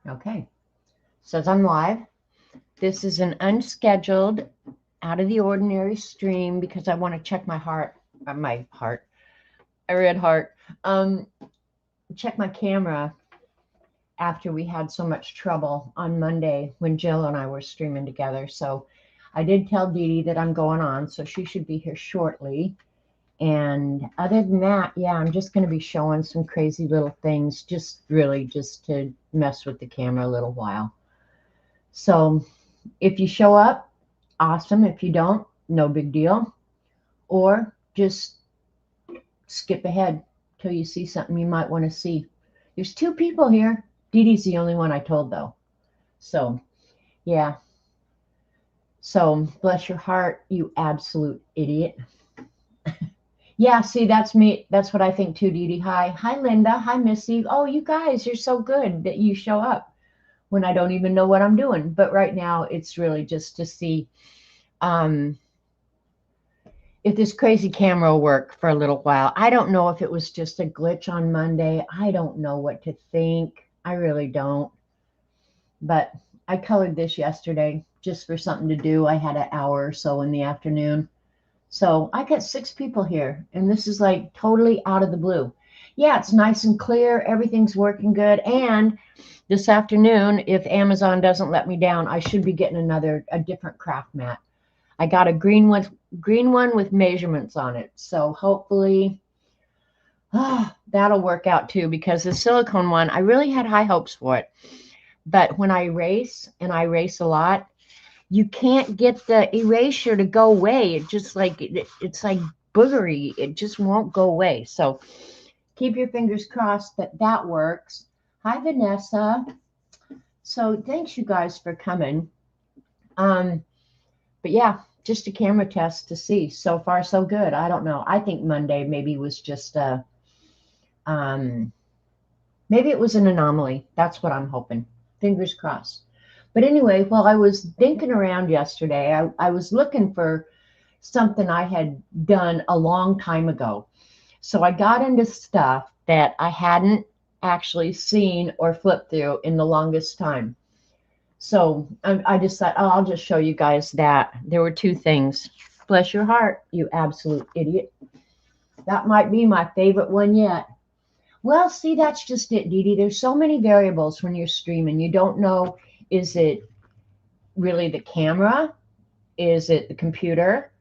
Okay. Says I'm live. This is an unscheduled, out of the ordinary stream because I want to check my heart, I read heart. Um, check my camera after we had so much trouble on Monday when Jill and I were streaming together. So I did tell Dee Dee that I'm going on, so she should be here shortly. And other than that, yeah, I'm just going to be showing some crazy little things, just really just to mess with the camera a little while. So if you show up, awesome. If you don't, no big deal. Or just skip ahead till you see something you might want to see. There's two people here. Dee Dee's the only one I told, though. So, yeah. So, bless your heart, you absolute idiot. Yeah, see, that's me. That's what I think too, Dee Dee. Hi. Hi, Linda. Hi, Missy. Oh, you guys, you're so good that you show up when I don't even know what I'm doing. But right now, it's really just to see um, if this crazy camera will work for a little while. I don't know if it was just a glitch on Monday. I don't know what to think. I really don't. But I colored this yesterday just for something to do. I had an hour or so in the afternoon. So I got six people here, and this is like totally out of the blue. Yeah, it's nice and clear. Everything's working good. And this afternoon, if Amazon doesn't let me down, I should be getting a different craft mat. I got a green one with measurements on it. So hopefully that'll work out too, because the silicone one, I really had high hopes for it. But when I erase, and I erase a lot, you can't get the erasure to go away. It just like it's like boogery. It just won't go away. So keep your fingers crossed that that works. Hi, Vanessa. So thanks you guys for coming. Um, but yeah, just a camera test to see. So far, so good. I don't know. I think Monday maybe was just a um, maybe it was an anomaly. That's what I'm hoping. Fingers crossed. But anyway, while I was dinking around yesterday, I was looking for something I had done a long time ago. So I got into stuff that I hadn't actually seen or flipped through in the longest time. So I just thought, oh, I'll just show you guys that. There were two things. Bless your heart, you absolute idiot. That might be my favorite one yet. Well, see, that's just it, Dee Dee. There's so many variables when you're streaming. You don't know, is it really the camera? Is it the computer?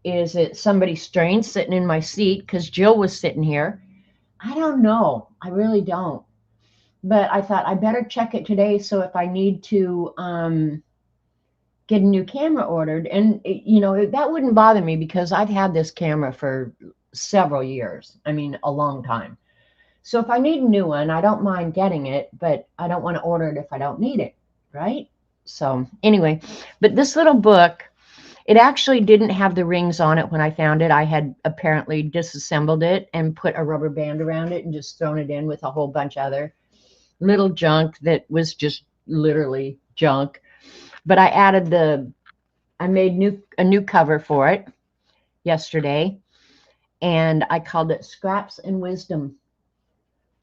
Is it somebody strange sitting in my seat because Jill was sitting here? I don't know. I really don't. But I thought I better check it today so if I need to get a new camera ordered, and that wouldn't bother me because I've had this camera for several years. I mean, a long time. So if I need a new one, I don't mind getting it, but I don't want to order it if I don't need it, right? So anyway, but this little book, it actually didn't have the rings on it when I found it. I had apparently disassembled it and put a rubber band around it and just thrown it in with a whole bunch of other little junk that was just literally junk. But I made a new cover for it yesterday, and I called it Scraps and Wisdom.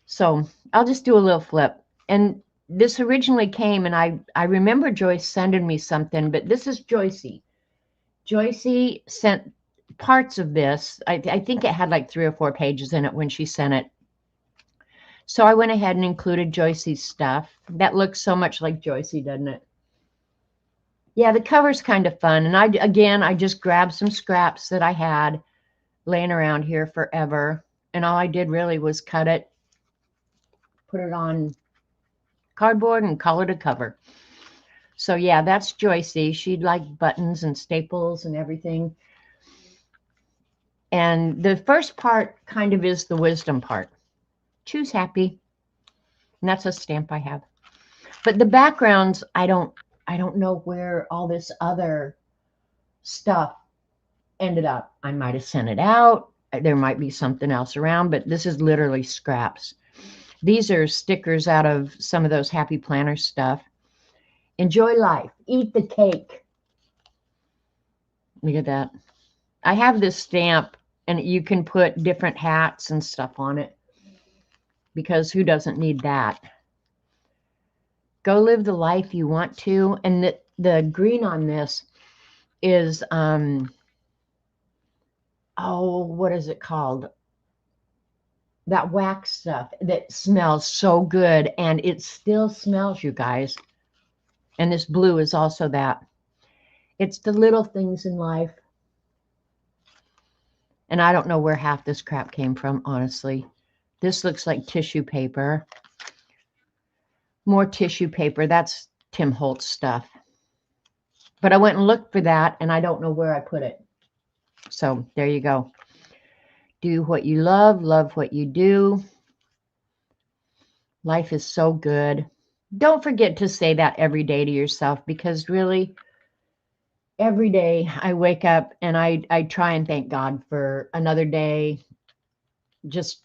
So I'll just do a little flip. And this originally came, and I remember Joyce sending me something, but this is Joycey. Joycey sent parts of this. I think it had like 3 or 4 pages in it when she sent it. So I went ahead and included Joycey's stuff. That looks so much like Joycey, doesn't it? Yeah, the cover's kind of fun. And I just grabbed some scraps that I had laying around here forever. And all I did really was cut it, put it on cardboard, and color it a cover. So yeah, that's Joycey. She'd like buttons and staples and everything. And the first part kind of is the wisdom part. Choose happy. And that's a stamp I have. But the backgrounds, I don't know where all this other stuff ended up. I might have sent it out. There might be something else around, but this is literally scraps. These are stickers out of some of those Happy Planner stuff. Enjoy life. Eat the cake. Look at that. I have this stamp, and you can put different hats and stuff on it because who doesn't need that? Go live the life you want to. And the green on this is, oh, what is it called? That wax stuff that smells so good, and it still smells, you guys. And this blue is also that. It's the little things in life. And I don't know where half this crap came from, honestly. This looks like tissue paper. More tissue paper. That's Tim Holtz stuff. But I went and looked for that, and I don't know where I put it. So there you go. Do what you love what you do. Life is so good. Don't forget to say that every day to yourself, because really, every day I wake up and I try and thank God for another day. Just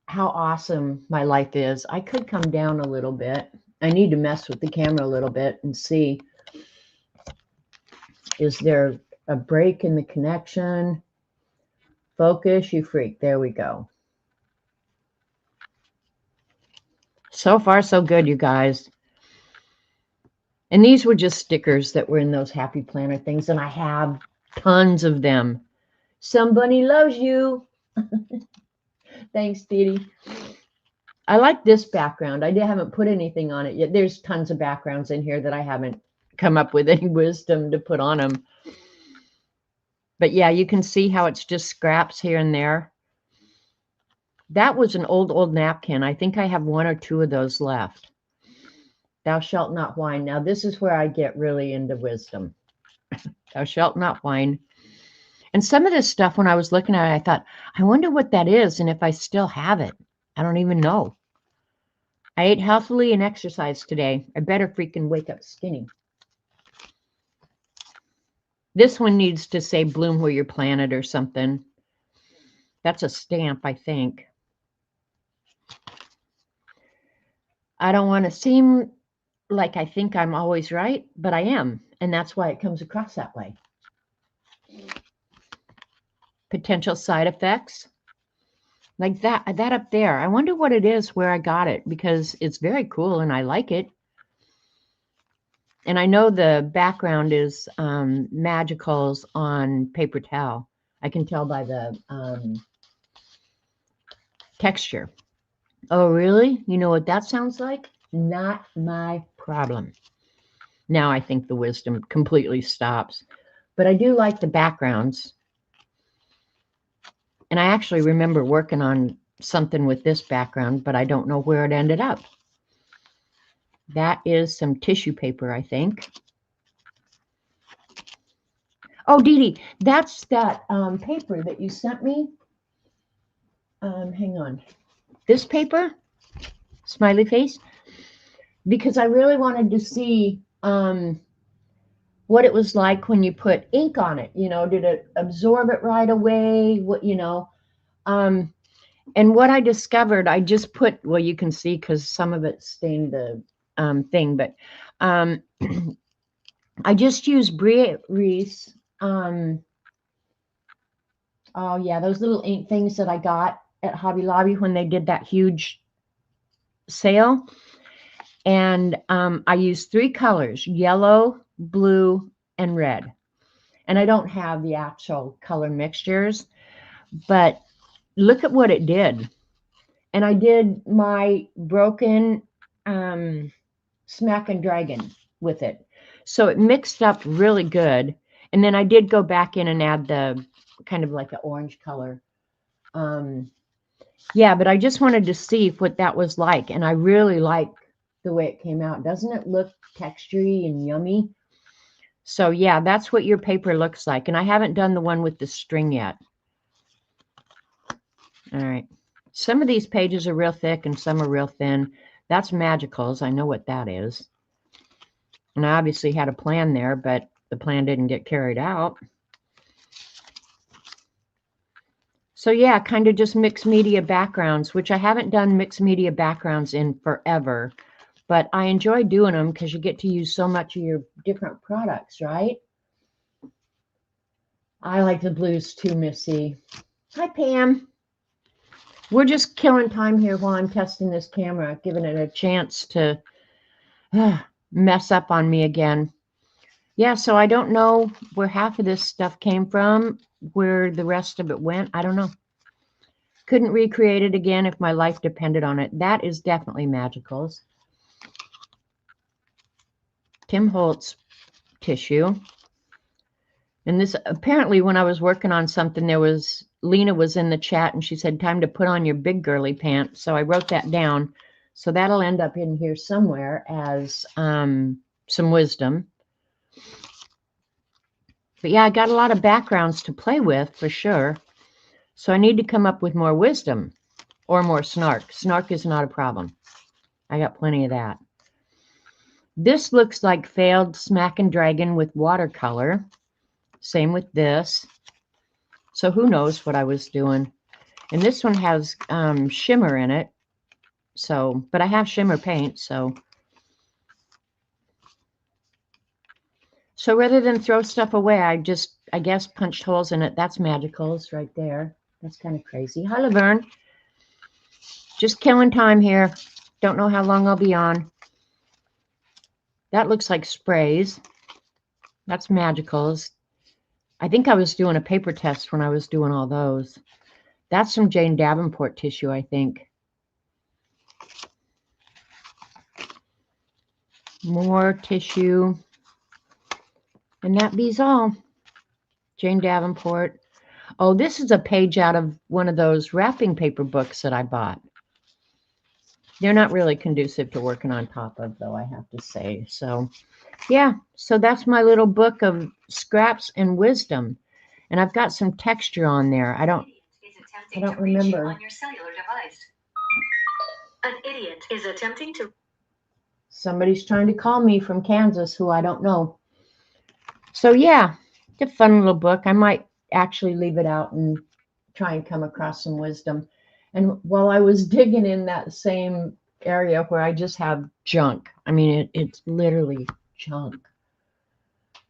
how awesome my life is. I could come down a little bit. I need to mess with the camera a little bit and see, is there a break in the connection? Focus, you freak. There we go. So far, so good, you guys. And these were just stickers that were in those Happy Planner things, and I have tons of them. Somebody loves you. Thanks, Dee. I like this background. I haven't put anything on it yet. There's tons of backgrounds in here that I haven't come up with any wisdom to put on them. But yeah, you can see how it's just scraps here and there. That was an old napkin. I think I have 1 or 2 of those left. Thou shalt not whine. Now, this is where I get really into wisdom. Thou shalt not whine. And some of this stuff, when I was looking at it, I thought, I wonder what that is and if I still have it. I don't even know. I ate healthily and exercised today. I better freaking wake up skinny. This one needs to say bloom where you're planted or something. That's a stamp, I think. I don't want to seem like I think I'm always right, but I am. And that's why it comes across that way. Potential side effects. Like that up there. I wonder what it is, where I got it, because it's very cool and I like it. And I know the background is Magicals on paper towel. I can tell by the texture. Oh, really? You know what that sounds like? Not my problem. Now I think the wisdom completely stops. But I do like the backgrounds. And I actually remember working on something with this background, but I don't know where it ended up. That is some tissue paper, I think. Oh, Dee Dee, that's that paper that you sent me. Hang on. This paper, smiley face, because I really wanted to see what it was like when you put ink on it. You know, did it absorb it right away? What, you know, and what I discovered, I just put, well, you can see because some of it stained the thing, but I just used Bria Reese. Oh yeah, those little ink things that I got at Hobby Lobby when they did that huge sale. And I used 3 colors, yellow, blue, and red. And I don't have the actual color mixtures, but look at what it did. And I did my broken Smack and Dragon with it. So it mixed up really good. And then I did go back in and add the kind of like an orange color. Yeah, but I just wanted to see what that was like. And I really like the way it came out. Doesn't it look textury and yummy? So yeah, that's what your paper looks like. And I haven't done the one with the string yet. All right. Some of these pages are real thick and some are real thin. That's Magicals. I know what that is. And I obviously had a plan there, but the plan didn't get carried out. So yeah, kind of just mixed media backgrounds, which I haven't done mixed media backgrounds in forever. But I enjoy doing them because you get to use so much of your different products, right? I like the blues too, Missy. Hi, Pam. We're just killing time here while I'm testing this camera, giving it a chance to mess up on me again. Yeah, so I don't know where half of this stuff came from, where the rest of it went. I don't know. Couldn't recreate it again if my life depended on it. That is definitely Magicals. Tim Holtz tissue. And this, apparently when I was working on something, Lena was in the chat and she said, time to put on your big girly pants. So I wrote that down. So that'll end up in here somewhere as some wisdom. But yeah, I got a lot of backgrounds to play with for sure. So I need to come up with more wisdom or more snark. Snark is not a problem. I got plenty of that. This looks like failed Smack and Dragon with watercolor. Same with this. So who knows what I was doing. And this one has shimmer in it. So, but I have shimmer paint, so. So rather than throw stuff away, I guess, punched holes in it. That's Magicals right there. That's kind of crazy. Hi, Laverne. Just killing time here. Don't know how long I'll be on. That looks like sprays. That's Magicals. I think I was doing a paper test when I was doing all those. That's some Jane Davenport tissue, I think. More tissue. And that be's all. Jane Davenport. Oh, this is a page out of one of those wrapping paper books that I bought. They're not really conducive to working on top of, though, I have to say. So, yeah. So that's my little book of scraps and wisdom. And I've got some texture on there. I don't remember. On your cellular device. An idiot is attempting to. Somebody's trying to call me from Kansas who I don't know. So yeah, it's a fun little book. I might actually leave it out and try and come across some wisdom. And while I was digging in that same area where I just have junk, I mean, it's literally junk.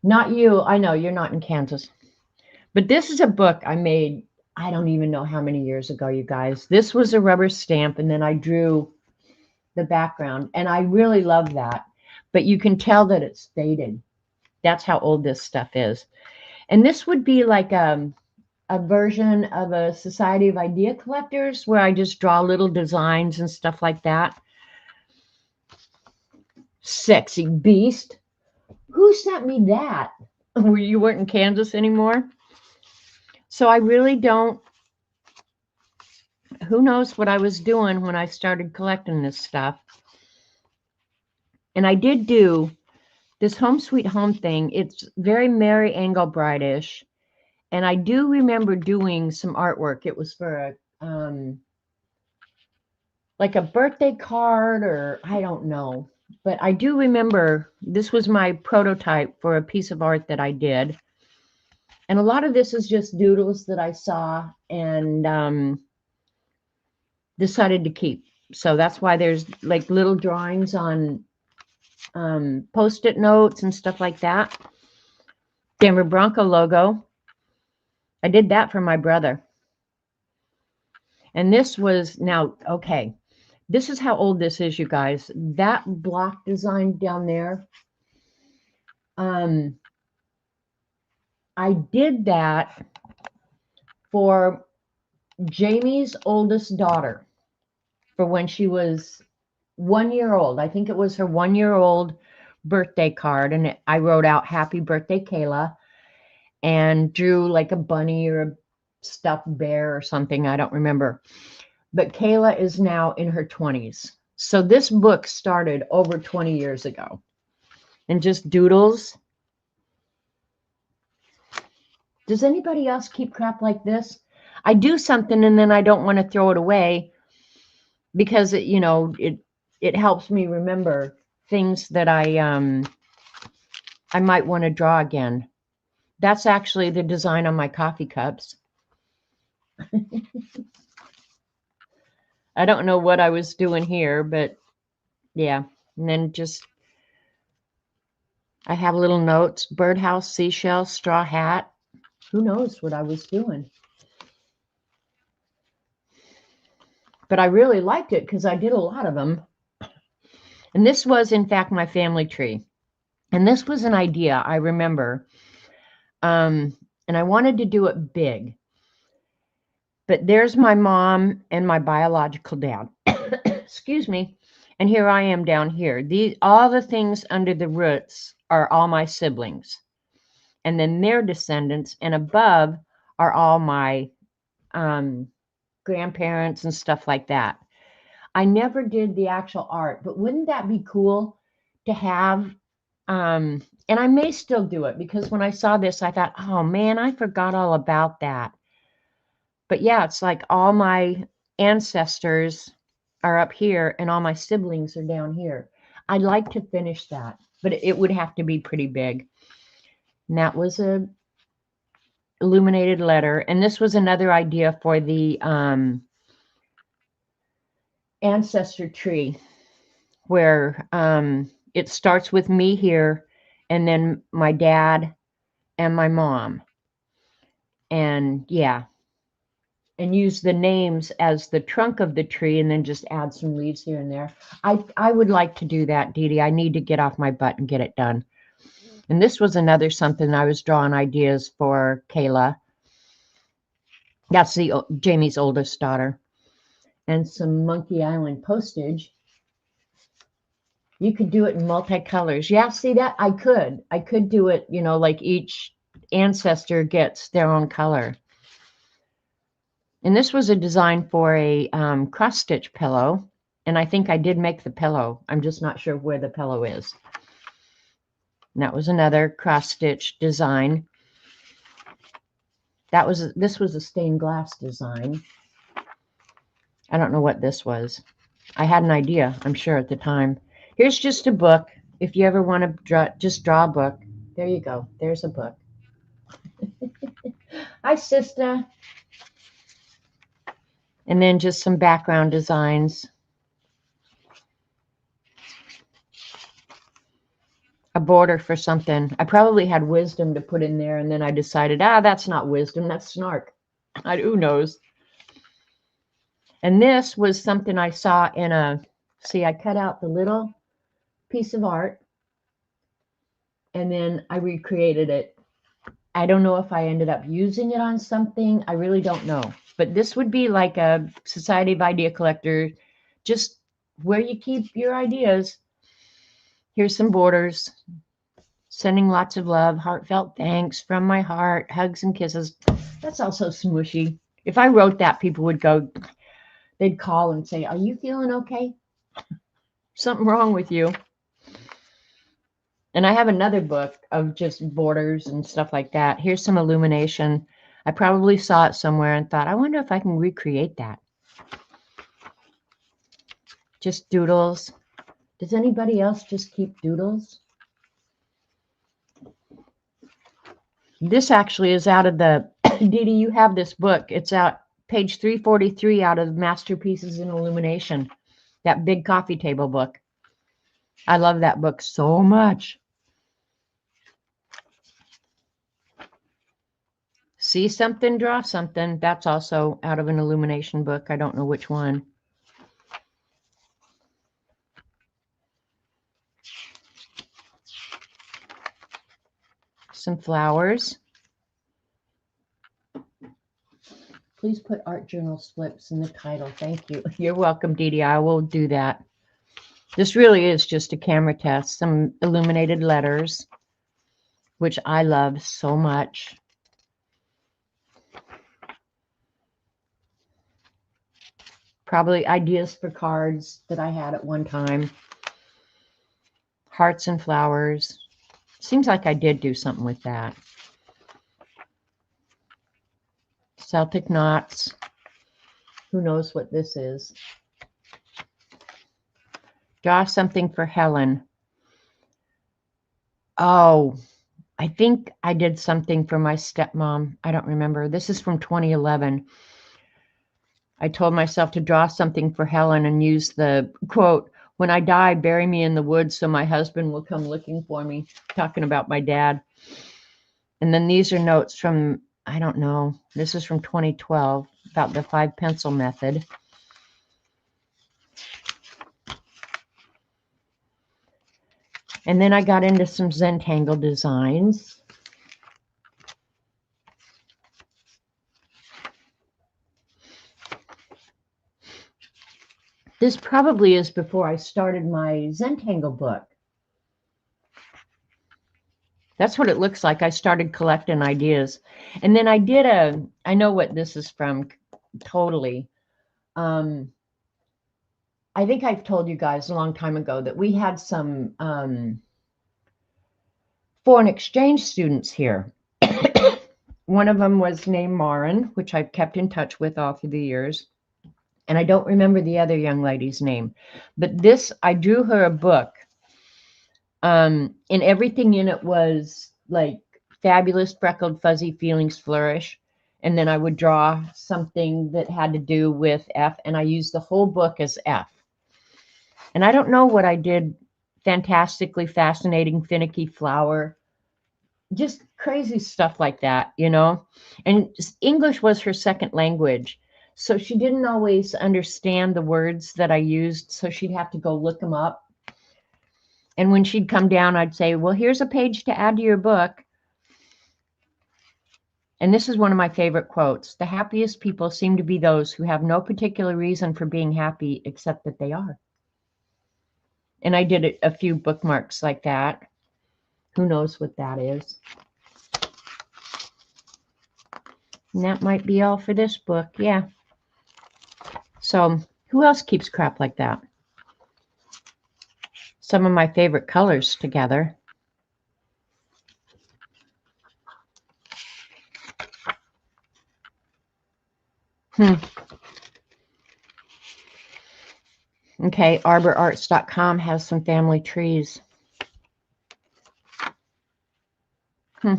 Not you. I know you're not in Kansas. But this is a book I made, I don't even know how many years ago, you guys. This was a rubber stamp, and then I drew the background, and I really love that. But you can tell that it's faded. That's how old this stuff is. And this would be like a version of a Society of Idea Collectors where I just draw little designs and stuff like that. Sexy beast. Who sent me that? You weren't in Kansas anymore? So I really don't. Who knows what I was doing when I started collecting this stuff. And I did do this Home Sweet Home thing. It's very Mary Engelbreit-ish. And I do remember doing some artwork. It was for a like a birthday card, or I don't know. But I do remember this was my prototype for a piece of art that I did. And a lot of this is just doodles that I saw and decided to keep. So that's why there's like little drawings on Post-it notes and stuff like that. Denver Bronco logo. I did that for my brother. And this was, now, okay, this is how old this is, you guys. That block design down there, I did that for Jamie's oldest daughter for when she was 1 year old. I think it was her 1 year old birthday card. And I wrote out Happy Birthday, Kayla, and drew like a bunny or a stuffed bear or something. I don't remember. But Kayla is now in her 20s. So this book started over 20 years ago. And just doodles. Does anybody else keep crap like this? I do something and then I don't want to throw it away because it, you know, it helps me remember things that I might want to draw again. That's actually the design on my coffee cups. I don't know what I was doing here, but yeah. And then just, I have little notes, birdhouse, seashell, straw hat. Who knows what I was doing? But I really liked it because I did a lot of them. And this was, in fact, my family tree. And this was an idea I remember. And I wanted to do it big. But there's my mom and my biological dad. Excuse me. And here I am down here. All the things under the roots are all my siblings. And then their descendants. And above are all my grandparents and stuff like that. I never did the actual art, but wouldn't that be cool to have? And I may still do it because when I saw this, I thought, oh man, I forgot all about that. But yeah, it's like all my ancestors are up here and all my siblings are down here. I'd like to finish that, but it would have to be pretty big. And that was a illuminated letter. And this was another idea for the ancestor tree where it starts with me here and then my dad and my mom. And yeah, and use the names as the trunk of the tree and then just add some leaves here and there. I would like to do that, Dee Dee. I need to get off my butt and get it done. And this was another something I was drawing ideas for Kayla. That's Jamie's oldest daughter. And some Monkey Island postage. You could do it in multicolors. Yeah, see that? I could do it, like each ancestor gets their own color. And this was a design for a cross-stitch pillow. And I think I did make the pillow. I'm just not sure where the pillow is. And that was another cross-stitch design. This was a stained glass design. I don't know what this was. I had an idea, I'm sure, at the time. Here's just a book. If you ever want to just draw a book. There you go. There's a book. Hi, sister. And then just some background designs. A border for something. I probably had wisdom to put in there, and then I decided, that's not wisdom, that's snark. Who knows? And this was something I saw in I cut out the little piece of art, and then I recreated it. I don't know if I ended up using it on something. I really don't know. But this would be like a Society of Idea Collector, just where you keep your ideas. Here's some borders. Sending lots of love, heartfelt thanks from my heart, hugs and kisses. That's also smushy. If I wrote that, people would they'd call and say, are you feeling okay? Something wrong with you. And I have another book of just borders and stuff like that. Here's some illumination. I probably saw it somewhere and thought, I wonder if I can recreate that. Just doodles. Does anybody else just keep doodles? This actually is out of the, Dee Dee, you have this book. It's out page 343 out of Masterpieces in Illumination. That big coffee table book. I love that book so much. See something, draw something. That's also out of an illumination book. I don't know which one. Some flowers. Please put Art Journal Slips in the title. Thank you. You're welcome, Dee Dee. I will do that. This really is just a camera test. Some illuminated letters, which I love so much. Probably ideas for cards that I had at one time. Hearts and flowers. Seems like I did do something with that. Celtic knots. Who knows what this is? Draw something for Helen. Oh, I think I did something for my stepmom. I don't remember. This is from 2011. I told myself to draw something for Helen and use the quote, when I die, bury me in the woods so my husband will come looking for me, talking about my dad. And then these are notes from, I don't know, this is from 2012 about the 5 pencil method. And then I got into some Zentangle designs. This probably is before I started my Zentangle book. That's what it looks like. I started collecting ideas. And then I did I know what this is from totally. I think I've told you guys a long time ago that we had some foreign exchange students here. One of them was named Marin, which I've kept in touch with all through the years. And I don't remember the other young lady's name. But this, I drew her a book. And everything in it was like fabulous, freckled, fuzzy feelings flourish. And then I would draw something that had to do with F. And I used the whole book as F. And I don't know what I did. Fantastically fascinating, finicky flower. Just crazy stuff like that, you know. And English was her second language. So she didn't always understand the words that I used. So she'd have to go look them up. And when she'd come down, I'd say, well, here's a page to add to your book. And this is one of my favorite quotes. The happiest people seem to be those who have no particular reason for being happy except that they are. And I did a few bookmarks like that. Who knows what that is? And that might be all for this book. Yeah. So who else keeps crap like that? Some of my favorite colors together. Okay, arborarts.com has some family trees. Do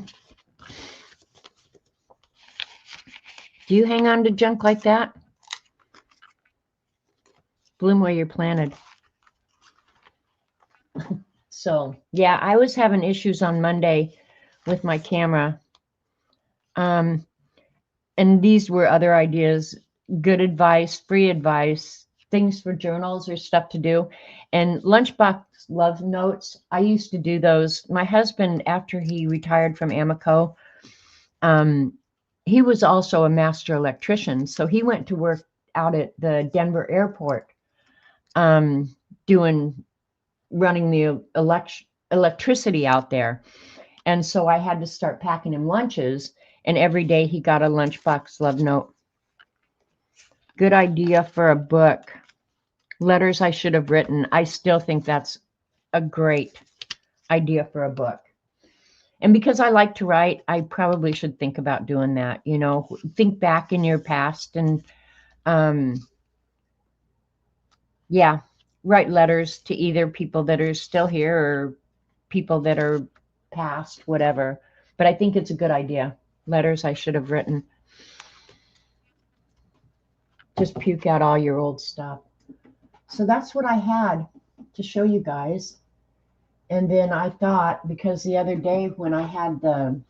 you hang on to junk like that? Bloom where you're planted. So, yeah, I was having issues on Monday with my camera. And these were other ideas, good advice, free advice, things for journals or stuff to do. And Lunchbox Love Notes, I used to do those. My husband, after he retired from Amoco, he was also a master electrician. So he went to work out at the Denver airport, running the electricity out there. And so I had to start packing him lunches, and every day he got a Lunchbox Love Note. Good idea for a book. Letters I should have written. I still think that's a great idea for a book. And because I like to write, I probably should think about doing that. You know, think back in your past and, yeah, write letters to either people that are still here or people that are past, whatever. But I think it's a good idea. Letters I should have written. Just puke out all your old stuff. So that's what I had to show you guys. And then I thought, because the other day when I had the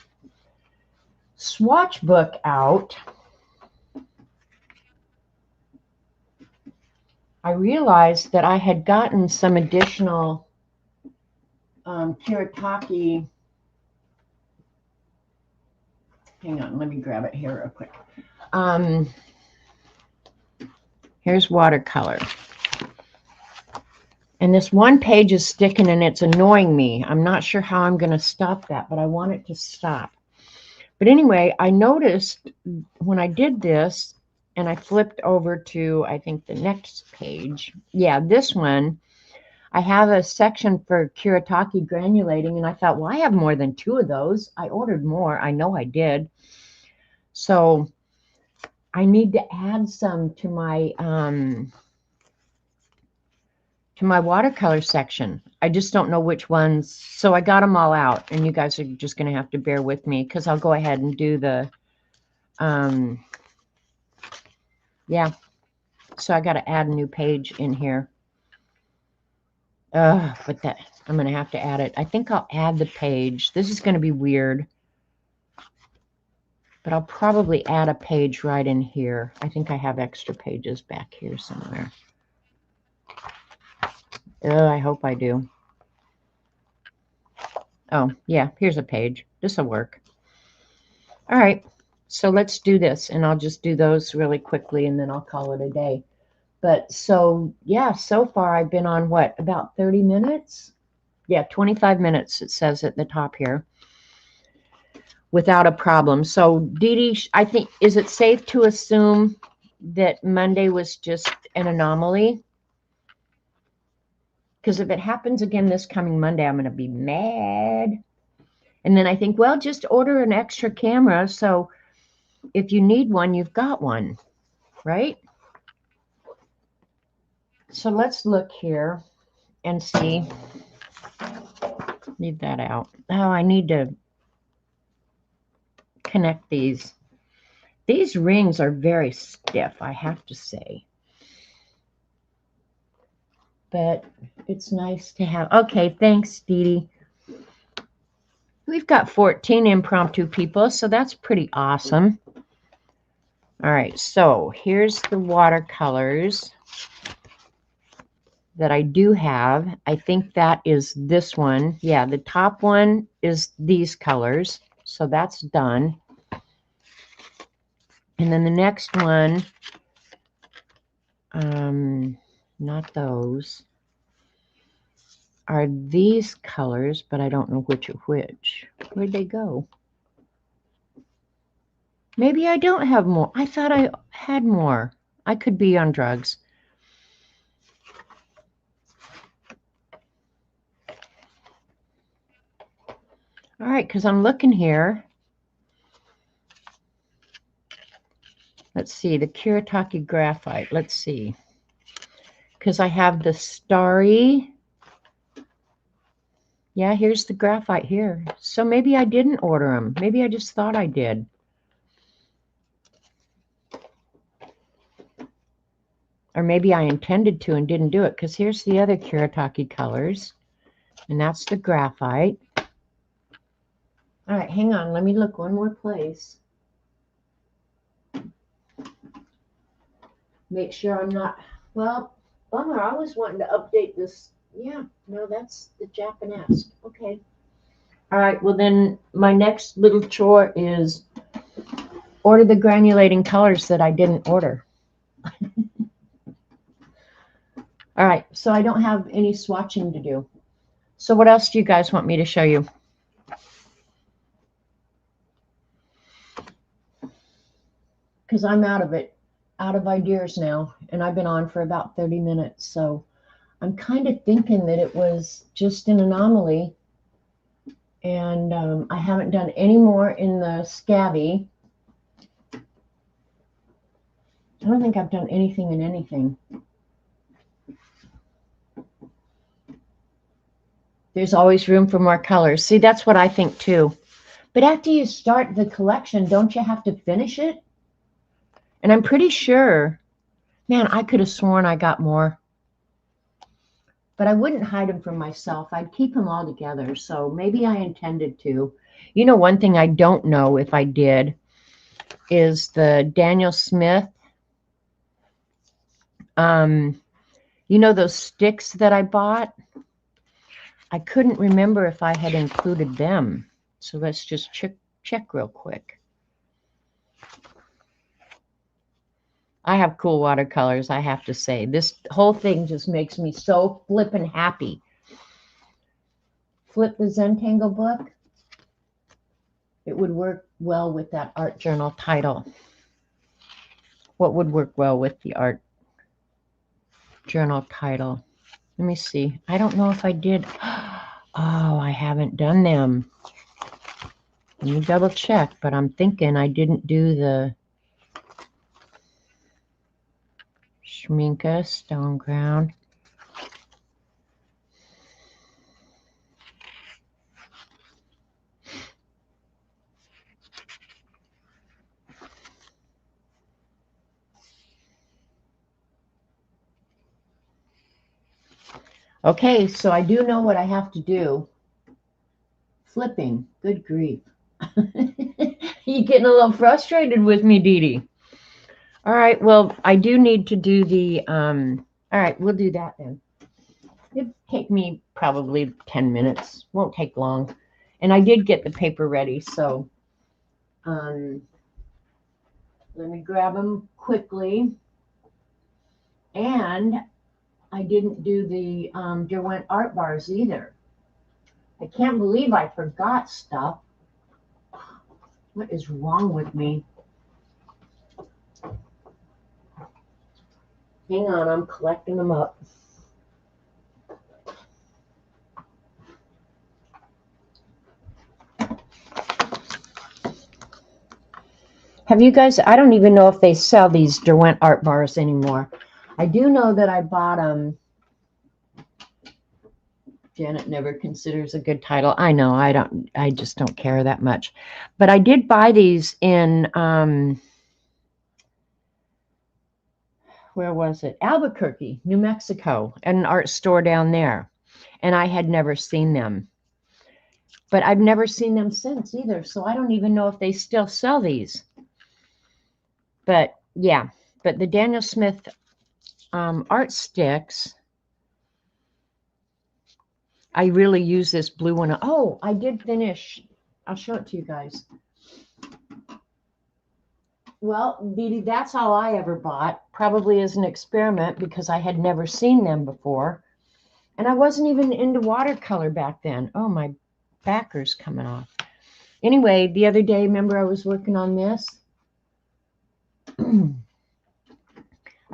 swatch book out, I realized that I had gotten some additional Kuretake. Hang on, let me grab it here real quick. Here's watercolor. And this one page is sticking and it's annoying me. I'm not sure how I'm going to stop that, but I want it to stop. But anyway, I noticed when I did this and I flipped over to, I think, the next page. Yeah, this one. I have a section for Kuretake granulating, and I thought, well, I have more than 2 of those. I ordered more. I know I did. So I need to add some to my watercolor section. I just don't know which ones. So I got them all out, and you guys are just going to have to bear with me because I'll go ahead and do the, yeah. So I got to add a new page in here. But that, I'm going to have to add it. I think I'll add the page. This is going to be weird. But I'll probably add a page right in here. I think I have extra pages back here somewhere. I hope I do. Oh, yeah, here's a page. This will work. All right, so let's do this, and I'll just do those really quickly, and then I'll call it a day. But so, yeah, so far I've been on what, about 30 minutes? Yeah, 25 minutes, it says at the top here, without a problem. So, Dee Dee, I think, is it safe to assume that Monday was just an anomaly? Because if it happens again this coming Monday, I'm going to be mad. And then I think, well, just order an extra camera. So if you need one, you've got one, right? So let's look here and see. Leave that out. Oh, I need to connect these. These rings are very stiff, I have to say. But it's nice to have. Okay, thanks, Dee Dee. We've got 14 impromptu people, so that's pretty awesome. All right, so here's the watercolors that I do have. I think that is this one. Yeah, the top one is these colors, so that's done. And then the next one, not those, are these colors, but I don't know which are which. Where'd they go? Maybe I don't have more. I thought I had more. I could be on drugs. All right, because I'm looking here. Let's see, the Kuretake Graphite. Let's see. Because I have the Starry. Yeah, here's the graphite here. So maybe I didn't order them. Maybe I just thought I did. Or maybe I intended to and didn't do it, because here's the other Kuretake colors. And that's the graphite. All right, hang on. Let me look one more place. Make sure I'm not, well, bummer. I was wanting to update this. Yeah, no, that's the Japanese. Okay. All right, well then my next little chore is order the granulating colors that I didn't order. All right, so I don't have any swatching to do. So what else do you guys want me to show you? Because I'm out of ideas now, and I've been on for about 30 minutes. So I'm kind of thinking that it was just an anomaly, and I haven't done any more in the Scabby. I don't think I've done anything in anything. There's always room for more colors. See, that's what I think too. But after you start the collection, don't you have to finish it? And I'm pretty sure, man, I could have sworn I got more. But I wouldn't hide them from myself. I'd keep them all together. So maybe I intended to. You know, one thing I don't know if I did is the Daniel Smith. You know those sticks that I bought? I couldn't remember if I had included them. So let's just check real quick. I have cool watercolors, I have to say. This whole thing just makes me so flippin' happy. Flip the Zentangle book. It would work well with that art journal title. What would work well with the art journal title? Let me see. I don't know if I did. Oh, I haven't done them. Let me double check, but I'm thinking I didn't do the Schminke Stone Ground. Okay, so I do know what I have to do. Flipping. Good grief. You're getting a little frustrated with me, Dee Dee. All right, well, I do need to do the, all right, we'll do that then. It'll take me probably 10 minutes. Won't take long. And I did get the paper ready, so let me grab them quickly. And I didn't do the Derwent art bars either. I can't believe I forgot stuff. What is wrong with me? Hang on, I'm collecting them up. Have you guys, I don't even know if they sell these Derwent art bars anymore. I do know that I bought them. Janet never considers a good title. I know, I just don't care that much. But I did buy these in, where was it? Albuquerque, New Mexico, at an art store down there. And I had never seen them. But I've never seen them since either. So I don't even know if they still sell these. But yeah, but the Daniel Smith art sticks, I really use this blue one. Oh, I did finish. I'll show it to you guys. Well, Dee Dee, that's all I ever bought, probably as an experiment because I had never seen them before. And I wasn't even into watercolor back then. Oh, my backer's coming off. Anyway, the other day, remember I was working on this?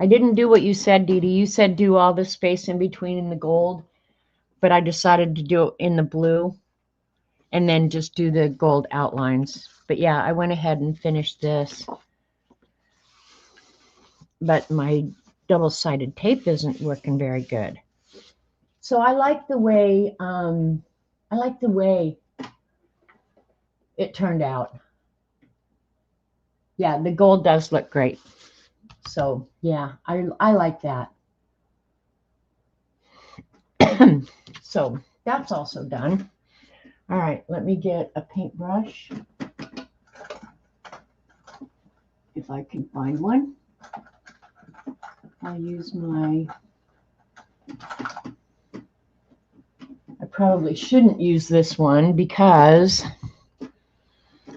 I didn't do what you said, Dee Dee. You said do all the space in between in the gold, but I decided to do it in the blue and then just do the gold outlines. But yeah, I went ahead and finished this. But my double-sided tape isn't working very good. So I like the way it turned out. Yeah, the gold does look great. So yeah, I like that. So that's also done. All right, let me get a paintbrush. If I can find one. I'll use my, I probably shouldn't use this one because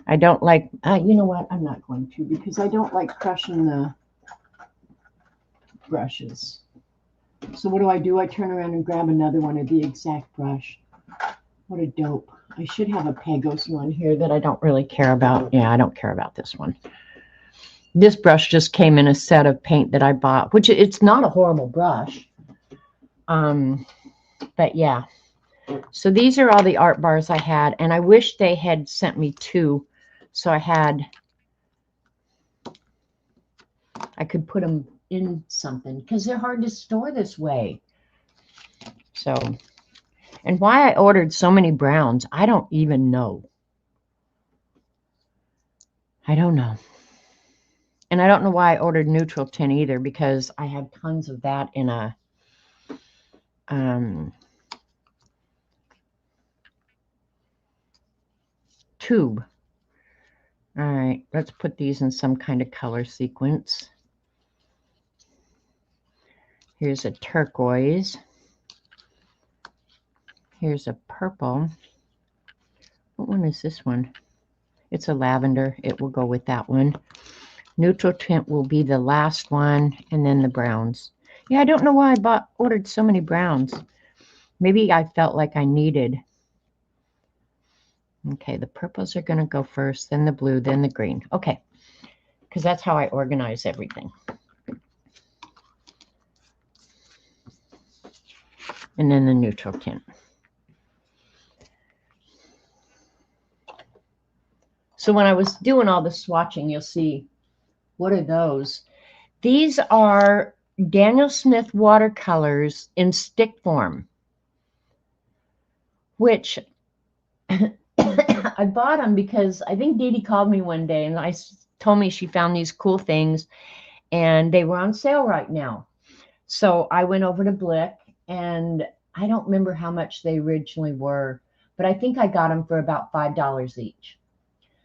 I don't like, you know what, I'm not going to because I don't like crushing the brushes. So what do? I turn around and grab another one of the exact brush. What a dope. I should have a Pagos one here that I don't really care about. Yeah, I don't care about this one. This brush just came in a set of paint that I bought, which it's not a horrible brush. But yeah. So these are all the art bars I had, and I wish they had sent me 2 so I could put them in something because they're hard to store this way. So, and why I ordered so many browns, I don't even know. I don't know. And I don't know why I ordered neutral tint either because I have tons of that in a tube. All right, let's put these in some kind of color sequence. Here's a turquoise. Here's a purple. What one is this one? It's a lavender. It will go with that one. Neutral tint will be the last one, and then the browns. Yeah, I don't know why I ordered so many browns. Maybe I felt like I needed. Okay, the purples are going to go first, then the blue, then the green. Okay, because that's how I organize everything. And then the neutral tint. So when I was doing all the swatching, you'll see, what are those? These are Daniel Smith watercolors in stick form, which I bought them because I think Dee Dee called me one day and told me she found these cool things and they were on sale right now. So I went over to Blick and I don't remember how much they originally were, but I think I got them for about $5 each.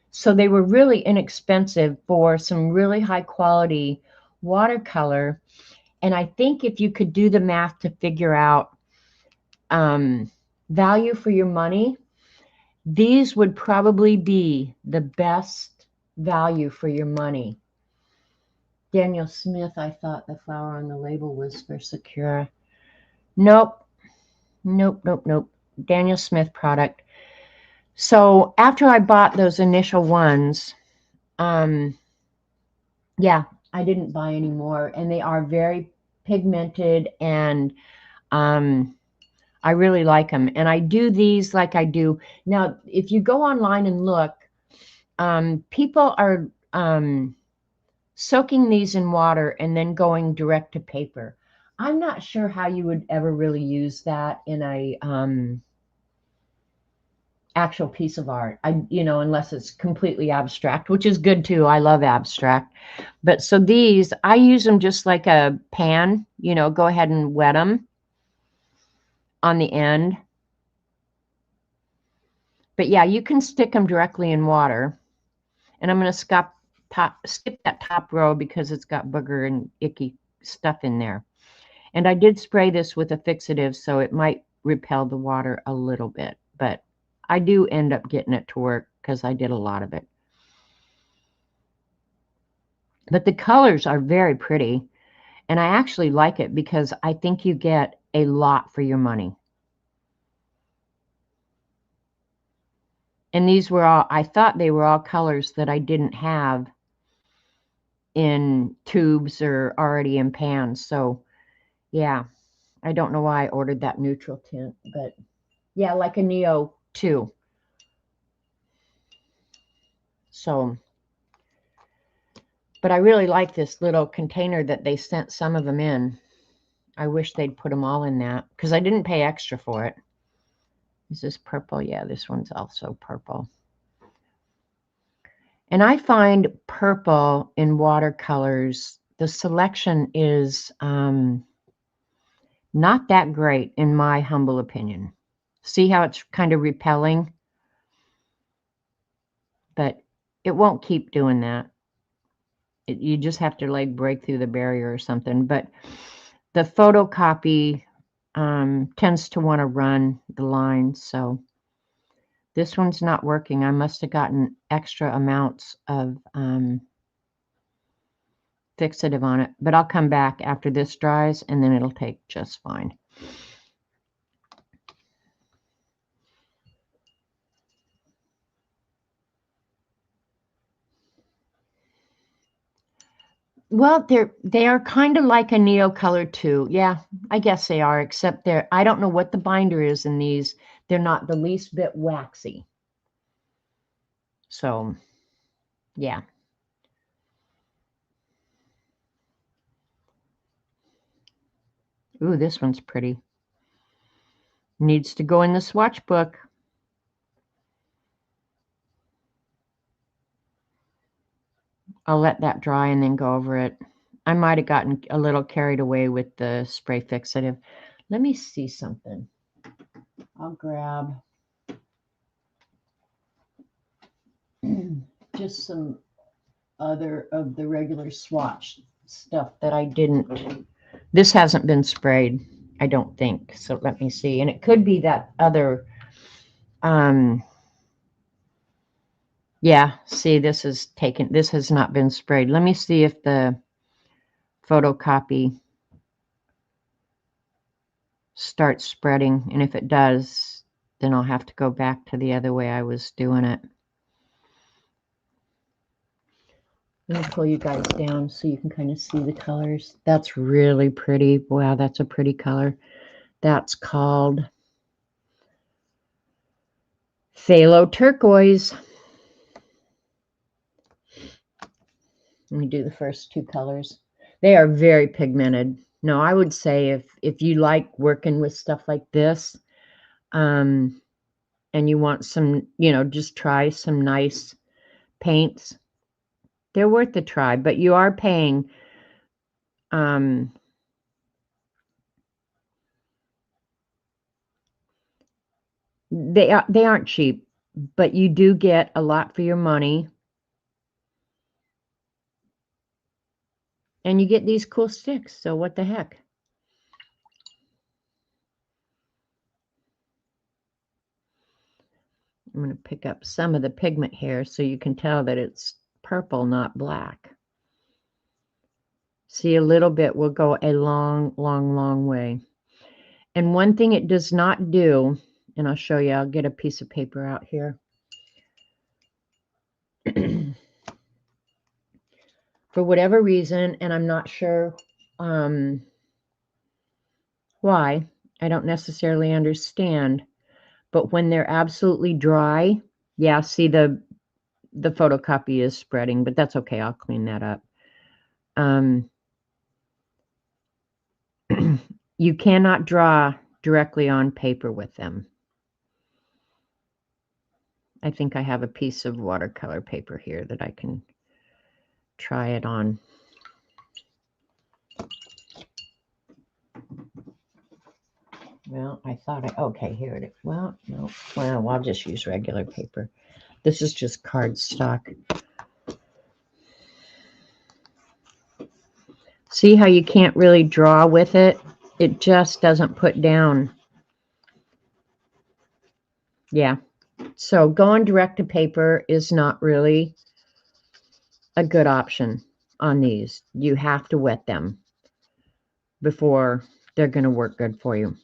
So they were really inexpensive for some really high quality watercolor. And I think if you could do the math to figure out value for your money, These would probably be the best value for your money. Daniel Smith, I thought the flower on the label was for Sakura. Nope, nope, nope, nope. Daniel Smith product. So after I bought those initial ones, yeah, I didn't buy any more, and they are very pigmented, and I really like them. And I do these like I do now. If you go online and look, people are soaking these in water and then going direct to paper. I'm not sure how you would ever really use that in a actual piece of art. Unless it's completely abstract, which is good too. I love abstract. But so these, I use them just like a pan, go ahead and wet them on the end. But yeah, you can stick them directly in water. And I'm going to skip that top row because it's got booger and icky stuff in there. And I did spray this with a fixative, so it might repel the water a little bit. But I do end up getting it to work because I did a lot of it. But the colors are very pretty. And I actually like it because I think you get a lot for your money. And these were all, I thought they were all colors that I didn't have in tubes or already in pans. So yeah, I don't know why I ordered that neutral tint, but yeah, like a Neo 2. So, but I really like this little container that they sent some of them in. I wish they'd put them all in that because I didn't pay extra for it. Is this purple? Yeah, this one's also purple. And I find purple in watercolors, the selection is not that great in my humble opinion. See how it's kind of repelling? But it won't keep doing that. You just have to like break through the barrier or something. But the photocopy tends to want to run the lines. So this one's not working. I must have gotten extra amounts of fixative on it, but I'll come back after this dries and then it'll take just fine. Well, they are kind of like a Neo Color too. Yeah, I guess they are, except I don't know what the binder is in these. They're not the least bit waxy. So, yeah. Ooh, this one's pretty. Needs to go in the swatch book. I'll let that dry and then go over it. I might have gotten a little carried away with the spray fixative. Let me see something. I'll grab just some other of the regular swatch stuff that I didn't. This hasn't been sprayed, I don't think. So let me see. And it could be that other. Yeah, see, this has not been sprayed. Let me see if the photocopy starts spreading. And if it does, then I'll have to go back to the other way I was doing it. Let me pull you guys down so you can kind of see the colors. That's really pretty. Wow, that's a pretty color. That's called Phthalo Turquoise. Let me do the first two colors. They are very pigmented. No, I would say if you like working with stuff like this, and you want some, just try some nice paints, they're worth the try. But you are paying they aren't cheap, but you do get a lot for your money. And you get these cool sticks, so what the heck? I'm going to pick up some of the pigment here so you can tell that it's purple, not black. See, a little bit will go a long, long, long way. And one thing it does not do, and I'll show you, I'll get a piece of paper out here. For whatever reason, and I'm not sure why, I don't necessarily understand, but when they're absolutely dry, yeah, see the photocopy is spreading, but that's okay. I'll clean that up. You cannot draw directly on paper with them. I think I have a piece of watercolor paper here that I can try it on. Well, I thought okay, here it is. Well, no, well, I'll just use regular paper. This is just cardstock. See how you can't really draw with it? It just doesn't put down. Yeah. So going direct to paper is not really a good option on these. You have to wet them before they're going to work good for you.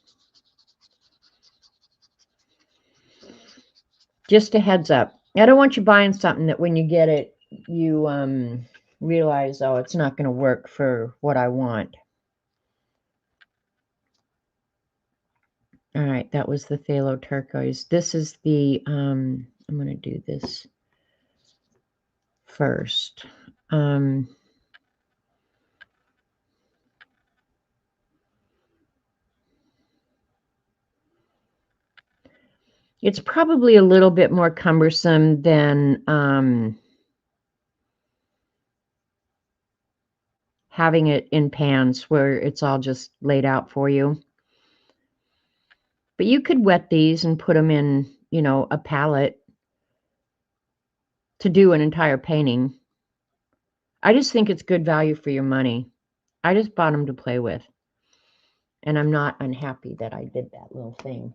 Just a heads up. I don't want you buying something that when you get it, you realize, oh, it's not going to work for what I want. All right, that was the phthalo turquoise. This is the, I'm going to do this first. It's probably a little bit more cumbersome than having it in pans where it's all just laid out for you. But you could wet these and put them in, you know, a palette to do an entire painting. I just think it's good value for your money. I just bought them to play with. And I'm not unhappy that I did that little thing.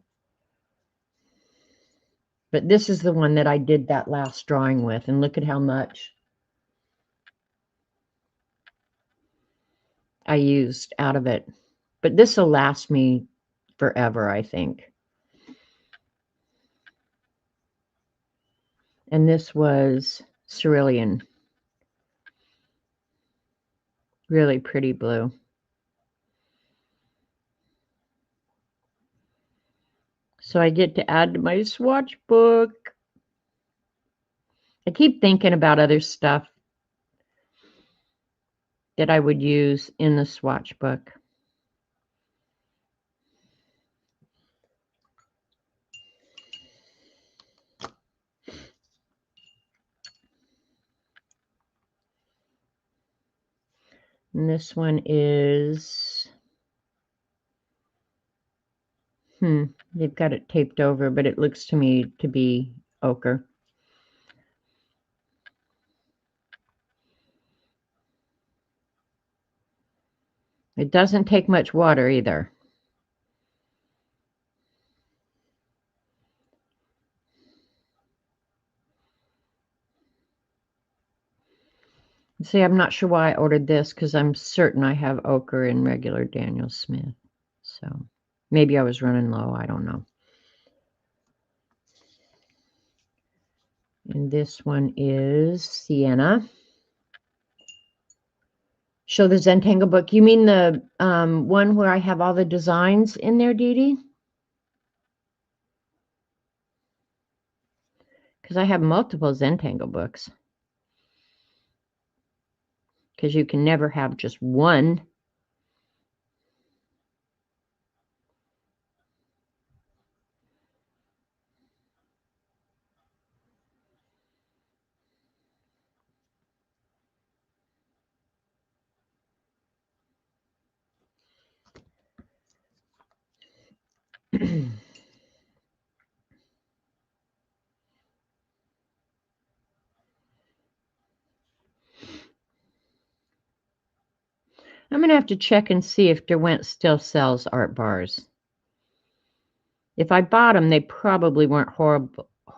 But this is the one that I did that last drawing with. And look at how much I used out of it. But this will last me forever, I think. And this was cerulean. Really pretty blue. So I get to add to my swatch book. I keep thinking about other stuff that I would use in the swatch book. And this one is, they've got it taped over, but it looks to me to be ochre. It doesn't take much water either. See, I'm not sure why I ordered this because I'm certain I have ochre in regular Daniel Smith. So maybe I was running low. I don't know. And this one is Sienna. Show the Zentangle book. You mean the one where I have all the designs in there, Dee Dee? Because I have multiple Zentangle books. Because you can never have just one. I'm going to have to check and see if Derwent still sells art bars. If I bought them, they probably weren't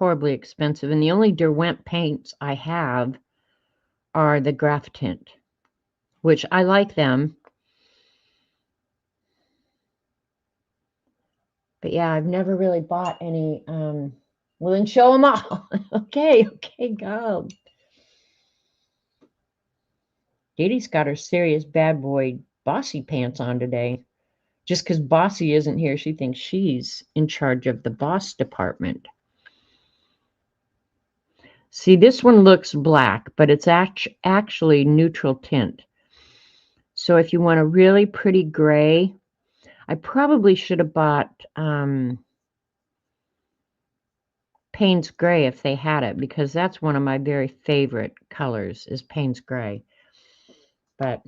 horribly expensive. And the only Derwent paints I have are the Graph Tint, which I like them. But yeah, I've never really bought any. Well, then show them all. Okay, go. Dee Dee's got her serious bad boy bossy pants on today. Just because Bossy isn't here, she thinks she's in charge of the boss department. See, this one looks black, but it's actually neutral tint. So if you want a really pretty gray, I probably should have bought Payne's Gray if they had it, because that's one of my very favorite colors is Payne's Gray. But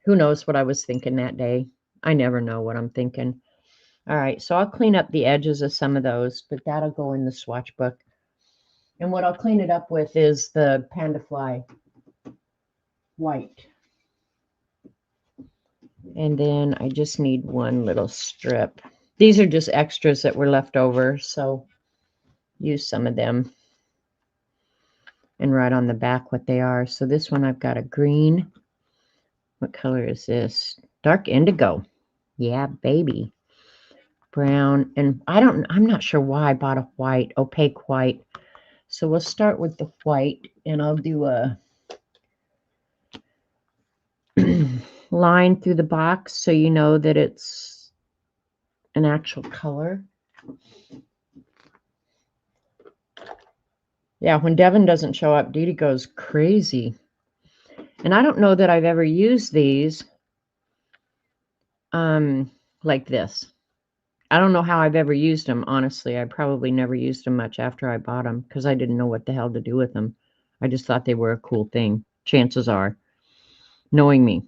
who knows what I was thinking that day. I never know what I'm thinking. All right, so I'll clean up the edges of some of those, but that'll go in the swatch book. And what I'll clean it up with is the Panda Fly white. And then I just need one little strip. These are just extras that were left over, so use some of them. And write on the back what they are. So this one I've got a green. What color is this? Dark indigo. Yeah, baby. Brown. And I'm not sure why I bought a white, opaque white. So we'll start with the white, and I'll do a line through the box so you know that it's an actual color. Yeah, when Devin doesn't show up, Dee Dee goes crazy. And I don't know that I've ever used these like this. I don't know how I've ever used them, honestly. I probably never used them much after I bought them because I didn't know what the hell to do with them. I just thought they were a cool thing. Chances are, knowing me.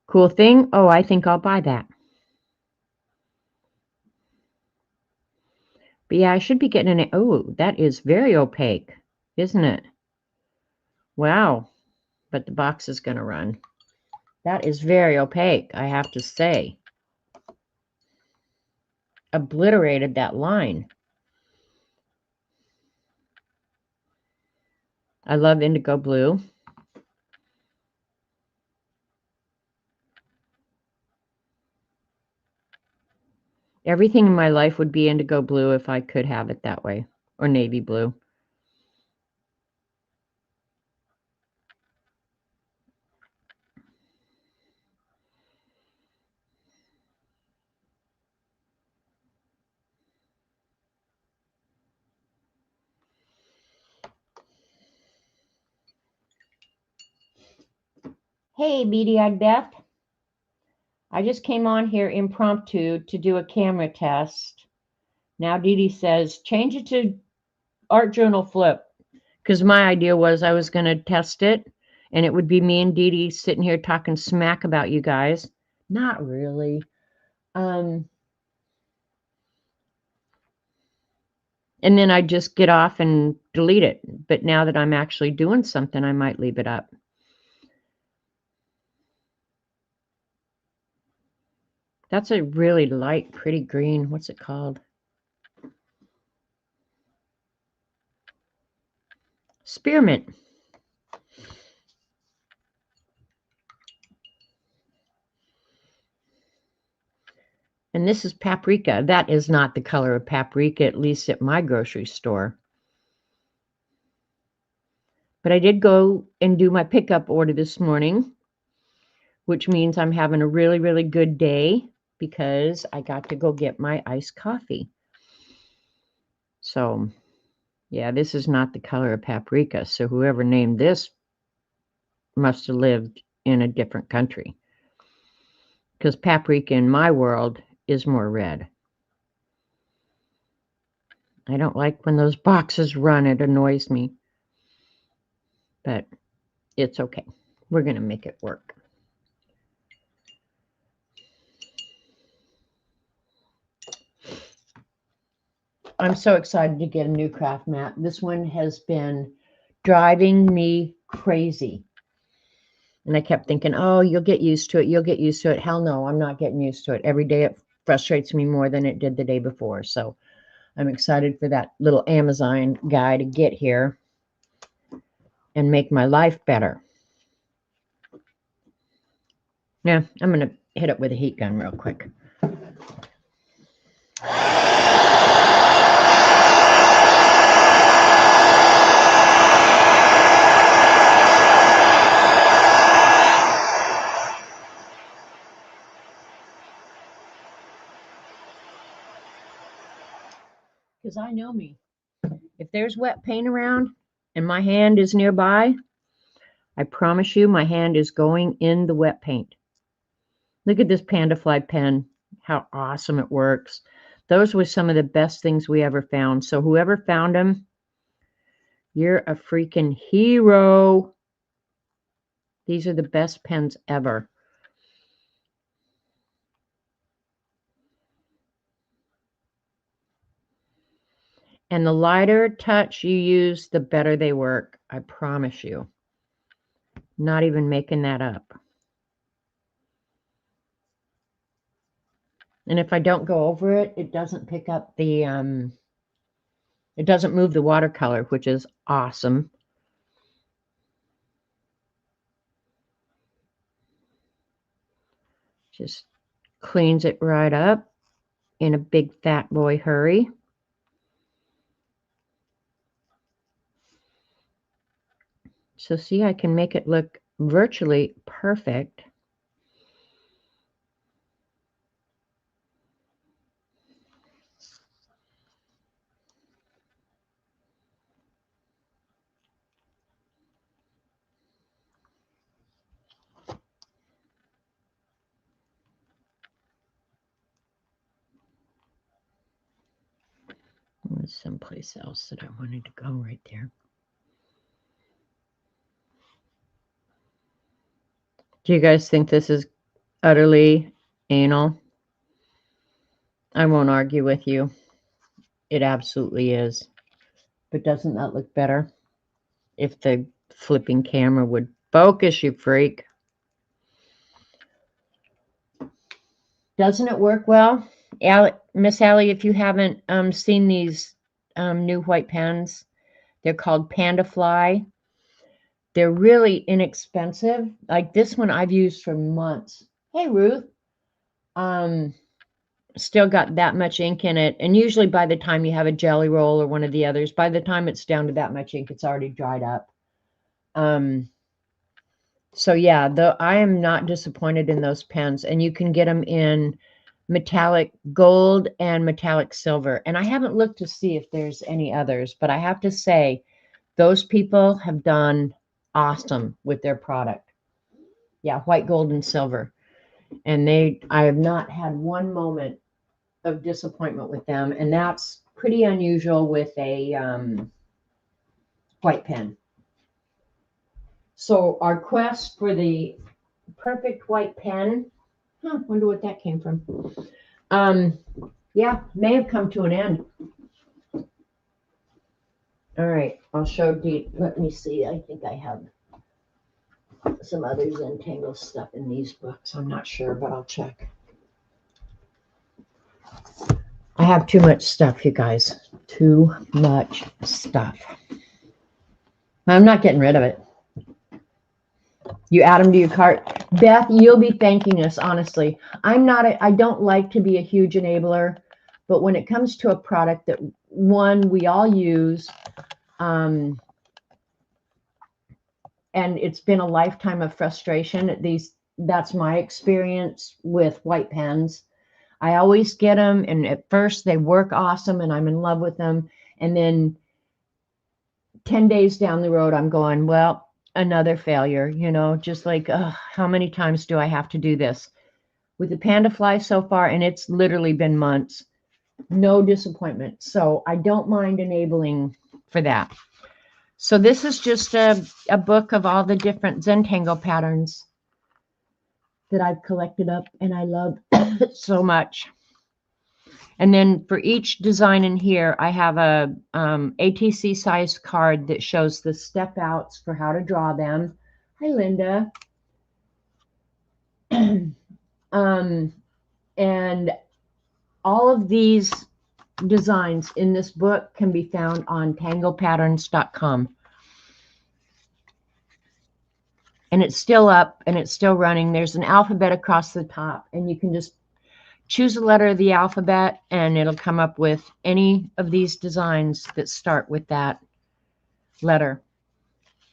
Cool thing? Oh, I think I'll buy that. But yeah, I should be getting an... Oh, that is very opaque, isn't it? Wow. But the box is going to run. That is very opaque, I have to say. Obliterated that line. I love indigo blue. Everything in my life would be indigo blue if I could have it that way, or navy blue. Hey, Beady-Eyed Beth. I just came on here impromptu to do a camera test. Now Dee Dee says, change it to Art Journal Flip. Because my idea was I was going to test it, and it would be me and Dee Dee sitting here talking smack about you guys. Not really. And then I'd just get off and delete it. But now that I'm actually doing something, I might leave it up. That's a really light, pretty green. What's it called? Spearmint. And this is paprika. That is not the color of paprika, at least at my grocery store. But I did go and do my pickup order this morning, which means I'm having a really, really good day because I got to go get my iced coffee. So, yeah, this is not the color of paprika. So whoever named this must have lived in a different country. Because paprika in my world is more red. I don't like when those boxes run. It annoys me. But it's okay. We're going to make it work. I'm so excited to get a new craft mat. This one has been driving me crazy. And I kept thinking, oh, you'll get used to it. You'll get used to it. Hell no, I'm not getting used to it. Every day it frustrates me more than it did the day before. So I'm excited for that little Amazon guy to get here and make my life better. Yeah, I'm going to hit it with a heat gun real quick. Because I know me. If there's wet paint around and my hand is nearby, I promise you my hand is going in the wet paint. Look at this Pandafly pen, how awesome it works. Those were some of the best things we ever found. So whoever found them, you're a freaking hero. These are the best pens ever. And the lighter touch you use, the better they work. I promise you. Not even making that up. And if I don't go over it, it doesn't pick up the, it doesn't move the watercolor, which is awesome. Just cleans it right up in a big fat boy hurry. So see, I can make it look virtually perfect. There's someplace else that I wanted to go right there. Do you guys think this is utterly anal? I won't argue with you. It absolutely is. But doesn't that look better? If the flipping camera would focus, you freak. Doesn't it work well? Miss Allie, if you haven't seen these new white pens, they're called Pandafly. They're really inexpensive. Like this one I've used for months. Hey, Ruth. Still got that much ink in it. And usually by the time you have a Jelly Roll or one of the others, by the time it's down to that much ink, it's already dried up. So yeah, I am not disappointed in those pens. And you can get them in metallic gold and metallic silver. And I haven't looked to see if there's any others, but I have to say those people have done awesome with their product. Yeah, white, gold, and silver. And I have not had one moment of disappointment with them, and that's pretty unusual with a white pen. So our quest for the perfect white pen, wonder what that came from. Yeah, may have come to an end. All right, I'll show Dee. Let me see. I think I have some other Zentangle stuff in these books. I'm not sure, but I'll check. I have too much stuff, you guys. Too much stuff. I'm not getting rid of it. You add them to your cart. Beth, you'll be thanking us, honestly. I don't like to be a huge enabler, but when it comes to a product that we all use, and it's been a lifetime of frustration, that's my experience with white pens. I always get them, and at first they work awesome, and I'm in love with them. And then 10 days down the road, I'm going, well, another failure, just like, how many times do I have to do this? With the Pandafly so far, and it's literally been months, no disappointment. So I don't mind enabling for that. So this is just a book of all the different Zentangle patterns that I've collected up, and I love so much. And then for each design in here, I have a ATC size card that shows the step outs for how to draw them. Hi, Linda. And all of these designs in this book can be found on tanglepatterns.com. And it's still up and it's still running. There's an alphabet across the top, and you can just choose a letter of the alphabet and it'll come up with any of these designs that start with that letter.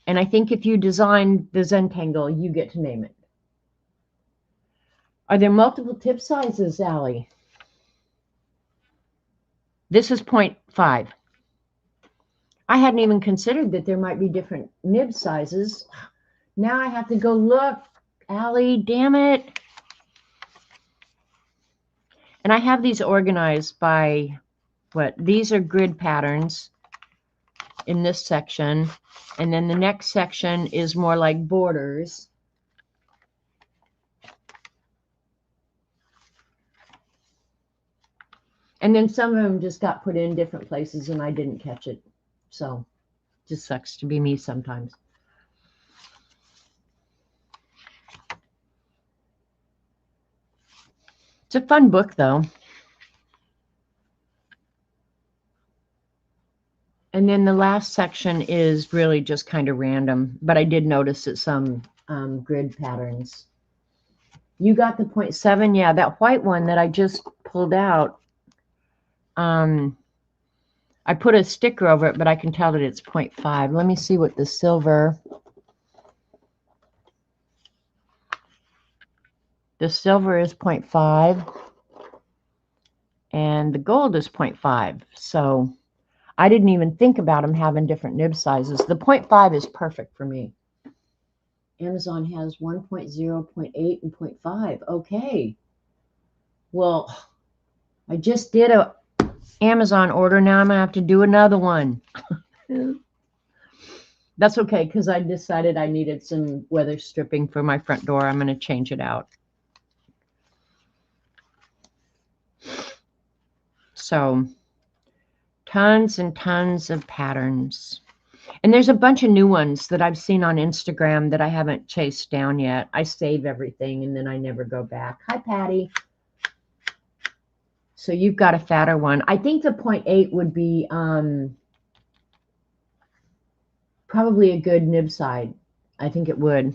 And I think if you design the Zentangle, you get to name it. Are there multiple tip sizes, Allie? This is 0.5. I hadn't even considered that there might be different nib sizes. Now I have to go look, Allie, damn it. And I have these organized by what? These are grid patterns in this section. And then the next section is more like borders. And then some of them just got put in different places and I didn't catch it. So it just sucks to be me sometimes. It's a fun book, though. And then the last section is really just kind of random, but I did notice that some grid patterns. You got the 0.7? Yeah, that white one that I just pulled out, I put a sticker over it, but I can tell that it's 0.5. Let me see what the silver. The silver is 0.5 and the gold is 0.5. So I didn't even think about them having different nib sizes. The 0.5 is perfect for me. Amazon has 1.0, 0.8, and 0.5. Okay. Well, I just did a Amazon order. Now I'm going to have to do another one. That's okay, because I decided I needed some weather stripping for my front door. I'm going to change it out. So tons and tons of patterns. And there's a bunch of new ones that I've seen on Instagram that I haven't chased down yet. I save everything and then I never go back. Hi, Patty. So you've got a fatter one. I think the 0.8 would be probably a good nib side. I think it would.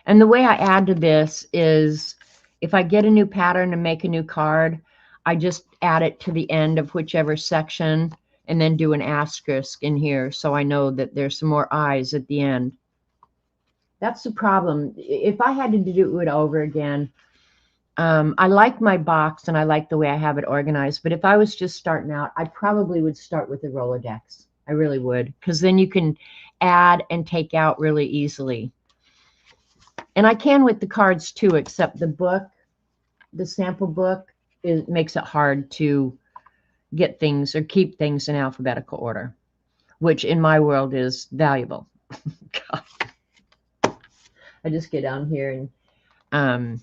And the way I add to this is if I get a new pattern and make a new card, I just add it to the end of whichever section and then do an asterisk in here so I know that there's some more eyes at the end. That's the problem. If I had to do it over again, I like my box and I like the way I have it organized, but if I was just starting out, I probably would start with the Rolodex. I really would, because then you can add and take out really easily. And I can with the cards too, except the book, the sample book, makes it hard to get things or keep things in alphabetical order, which in my world is valuable. God. I just get down here and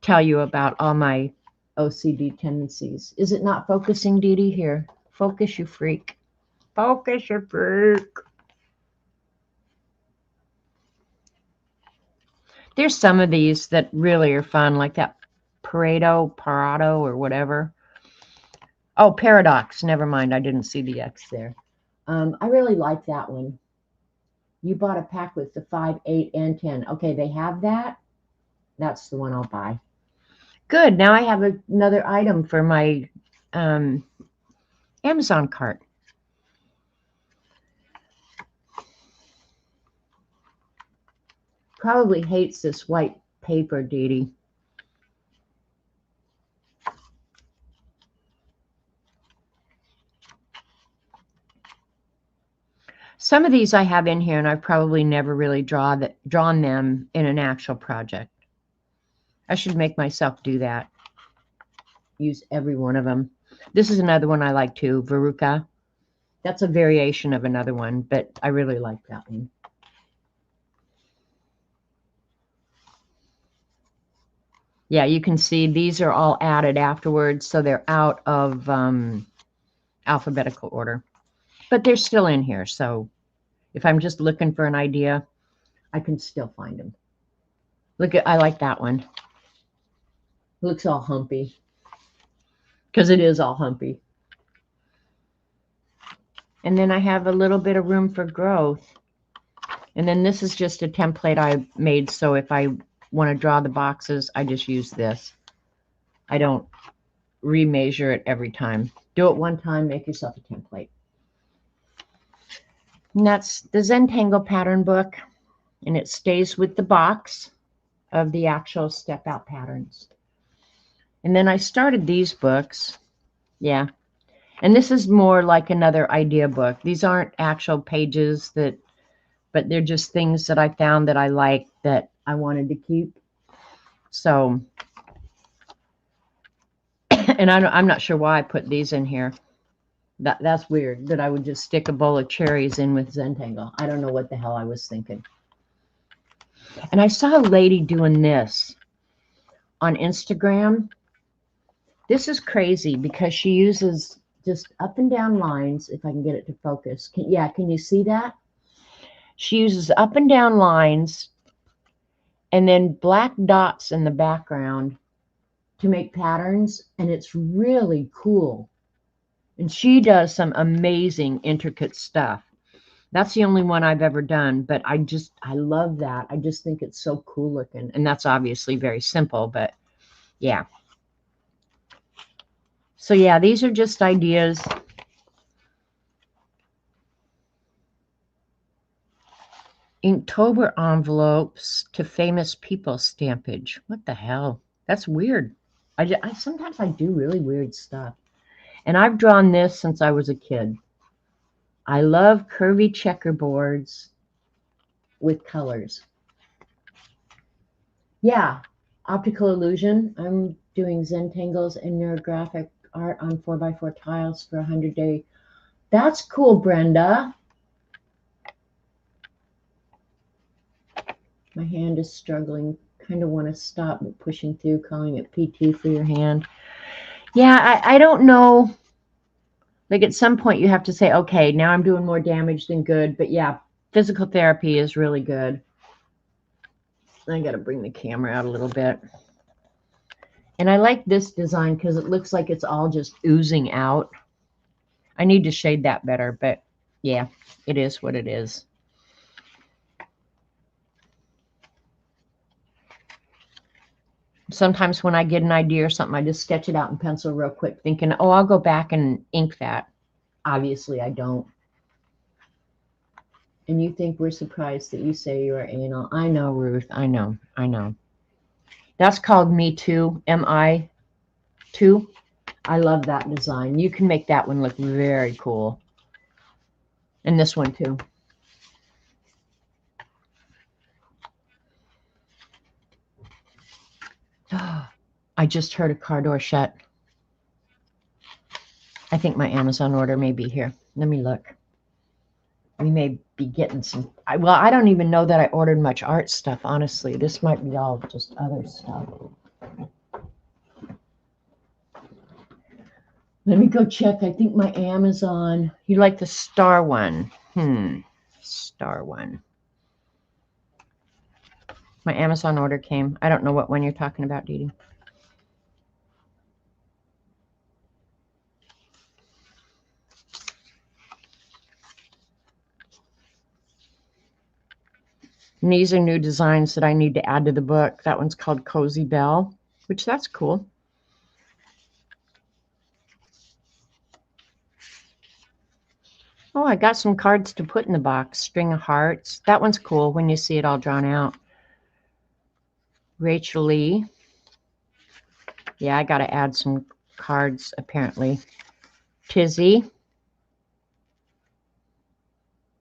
tell you about all my OCD tendencies. Is it not focusing, Dee Dee? Here, focus, you freak. Focus, you freak. There's some of these that really are fun, like that Parado, or whatever. Oh, Paradox. Never mind. I didn't see the X there. I really like that one. You bought a pack with the 5, 8, and 10. Okay, they have that. That's the one I'll buy. Good. Now I have another item for my Amazon cart. Probably hates this white paper, Dee Dee. Some of these I have in here, and I've probably never really drawn them in an actual project. I should make myself do that. Use every one of them. This is another one I like too, Veruca. That's a variation of another one, but I really like that one. Yeah, you can see these are all added afterwards, so they're out of alphabetical order. But they're still in here, so if I'm just looking for an idea, I can still find them. Look at, I like that one. Looks all humpy. Because it is all humpy. And then I have a little bit of room for growth. And then this is just a template I made. So if I want to draw the boxes, I just use this. I don't remeasure it every time. Do it one time, make yourself a template. And that's the Zentangle pattern book. And it stays with the box of the actual step out patterns. And then I started these books. Yeah. And this is more like another idea book. These aren't actual pages that, but they're just things that I found that I like that I wanted to keep. So, and I'm not sure why I put these in here. That's weird that I would just stick a bowl of cherries in with Zentangle. I don't know what the hell I was thinking. And I saw a lady doing this on Instagram. This is crazy because she uses just up and down lines. If I can get it to focus. Can you see that? She uses up and down lines and then black dots in the background to make patterns. And it's really cool. And she does some amazing, intricate stuff. That's the only one I've ever done, but I love that. I just think it's so cool looking. And that's obviously very simple, but yeah. So yeah, these are just ideas. Inktober envelopes to famous people stampage. What the hell? That's weird. Sometimes I do really weird stuff. And I've drawn this since I was a kid. I love curvy checkerboards with colors. Yeah, optical illusion. I'm doing Zentangles and neurographic art on 4x4 tiles for 100-day. That's cool, Brenda. My hand is struggling. Kind of want to stop pushing through, calling it PT for your hand. Yeah, I don't know. Like at some point you have to say, okay, now I'm doing more damage than good. But yeah, physical therapy is really good. I got to bring the camera out a little bit. And I like this design because it looks like it's all just oozing out. I need to shade that better, but yeah, it is what it is. Sometimes when I get an idea or something, I just sketch it out in pencil real quick, thinking, oh, I'll go back and ink that. Obviously, I don't. And you think we're surprised that you say you are anal. I know, Ruth. I know. I know. That's called Me Too. MI2. I love that design. You can make that one look very cool. And this one too. I just heard a car door shut. I think my Amazon order may be here. Let me look. We may be getting some. Well, I don't even know that I ordered much art stuff, honestly. This might be all just other stuff. Let me go check. I think my Amazon. You like the star one? Star one. My Amazon order came. I don't know what one you're talking about, Dee Dee. And these are new designs that I need to add to the book. That one's called Cozy Belle, which that's cool. Oh, I got some cards to put in the box. String of Hearts. That one's cool when you see it all drawn out. Rachel Lee. Yeah, I got to add some cards, apparently. Tizzy.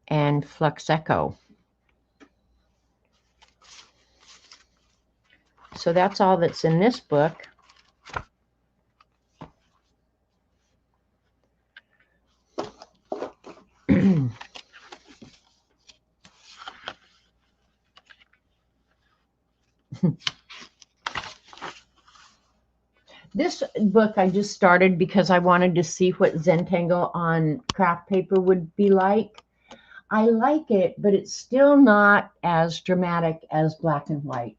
And Flux Echo. So that's all that's in this book. This book I just started because I wanted to see what Zentangle on craft paper would be like. I like it, but it's still not as dramatic as black and white.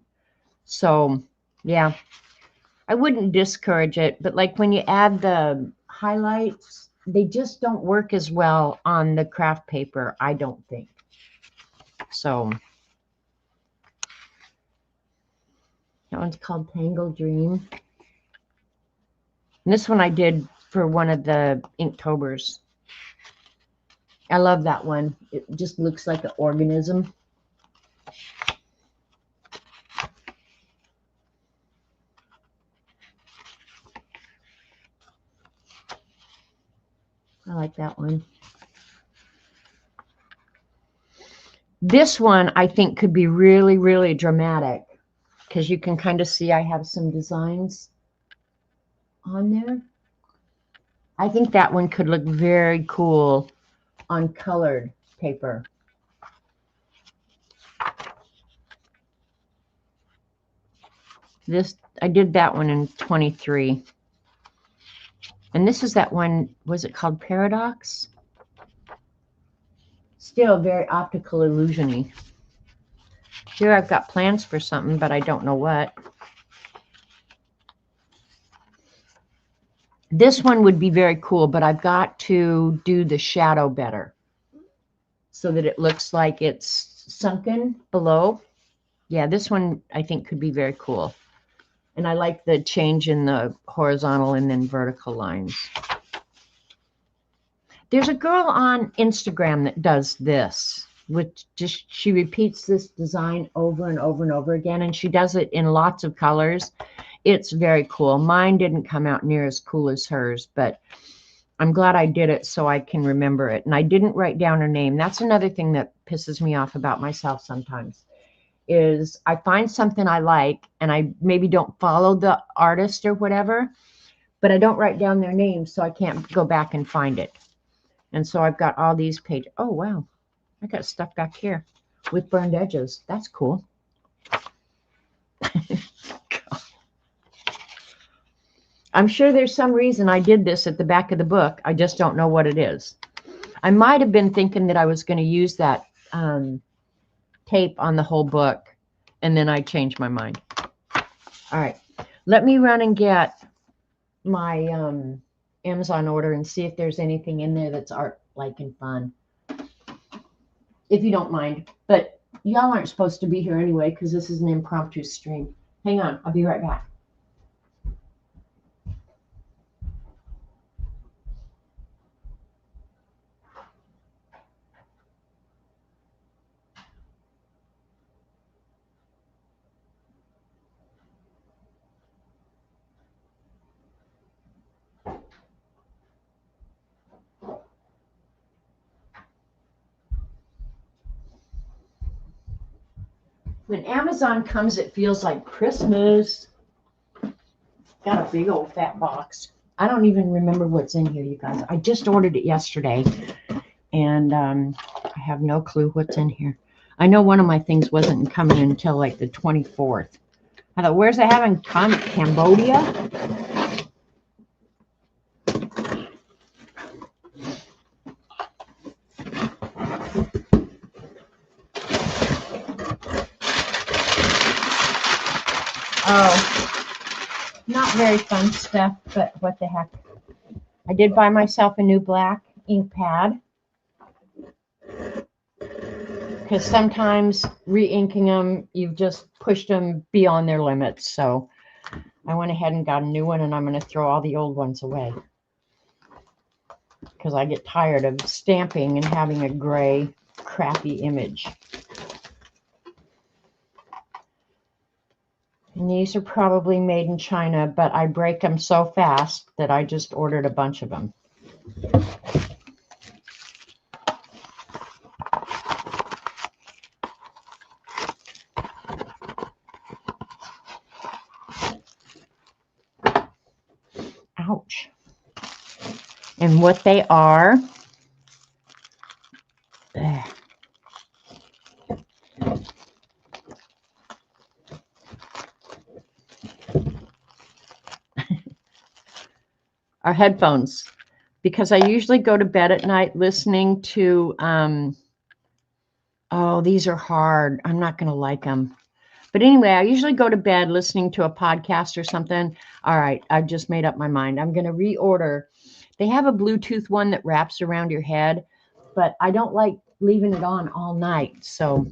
So, yeah, I wouldn't discourage it, but like when you add the highlights, they just don't work as well on the craft paper, I don't think. So, that one's called Tangle Dream. And this one I did for one of the Inktobers. I love that one. It just looks like an organism. I like that one. This one I think could be really, really dramatic because you can kind of see I have some designs on there. I think that one could look very cool on colored paper. This, I did that one in 23. And this is that one, was it called Paradox? Still very optical illusion-y. Here I've got plans for something, but I don't know what. This one would be very cool, but I've got to do the shadow better so that it looks like it's sunken below. Yeah, this one I think could be very cool. And I like the change in the horizontal and then vertical lines. There's a girl on Instagram that does this, which just she repeats this design over and over and over again, and she does it in lots of colors. It's very cool. Mine didn't come out near as cool as hers, but I'm glad I did it so I can remember it. And I didn't write down her name. That's another thing that pisses me off about myself sometimes, is I find something I like and I maybe don't follow the artist or whatever, but I don't write down their name, so I can't go back and find it. And so I've got all these pages. Oh, wow. I got stuff back here with burned edges. That's cool. I'm sure there's some reason I did this at the back of the book. I just don't know what it is. I might have been thinking that I was going to use that tape on the whole book, and then I changed my mind. All right. Let me run and get my Amazon order and see if there's anything in there that's art-like and fun. If you don't mind. But y'all aren't supposed to be here anyway because this is an impromptu stream. Hang on. I'll be right back. When Amazon comes, it feels like Christmas. Got a big old fat box. I don't even remember what's in here, you guys. I just ordered it yesterday, and I have no clue what's in here. I know one of my things wasn't coming until like the 24th. I thought, where's it having Cambodia? Oh, not very fun stuff, but what the heck. I did buy myself a new black ink pad because sometimes re-inking them, you've just pushed them beyond their limits. So I went ahead and got a new one, and I'm going to throw all the old ones away because I get tired of stamping and having a gray, crappy image. And these are probably made in China, but I break them so fast that I just ordered a bunch of them. Ouch. And what they are, are headphones, because I usually go to bed at night listening to, oh, these are hard. I'm not going to like them. But anyway, I usually go to bed listening to a podcast or something. All right, I've just made up my mind. I'm going to reorder. They have a Bluetooth one that wraps around your head, but I don't like leaving it on all night. So,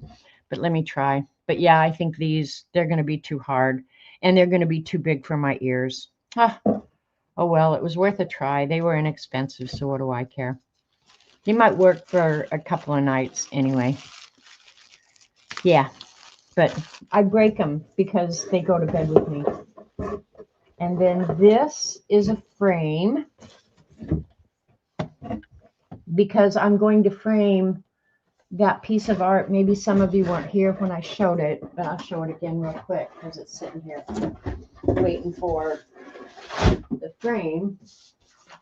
but let me try. But yeah, I think they're going to be too hard and they're going to be too big for my ears. Ah, oh, well, it was worth a try. They were inexpensive, so what do I care? They might work for a couple of nights anyway. Yeah, but I break them because they go to bed with me. And then this is a frame because I'm going to frame that piece of art. Maybe some of you weren't here when I showed it, but I'll show it again real quick because it's sitting here waiting for the frame.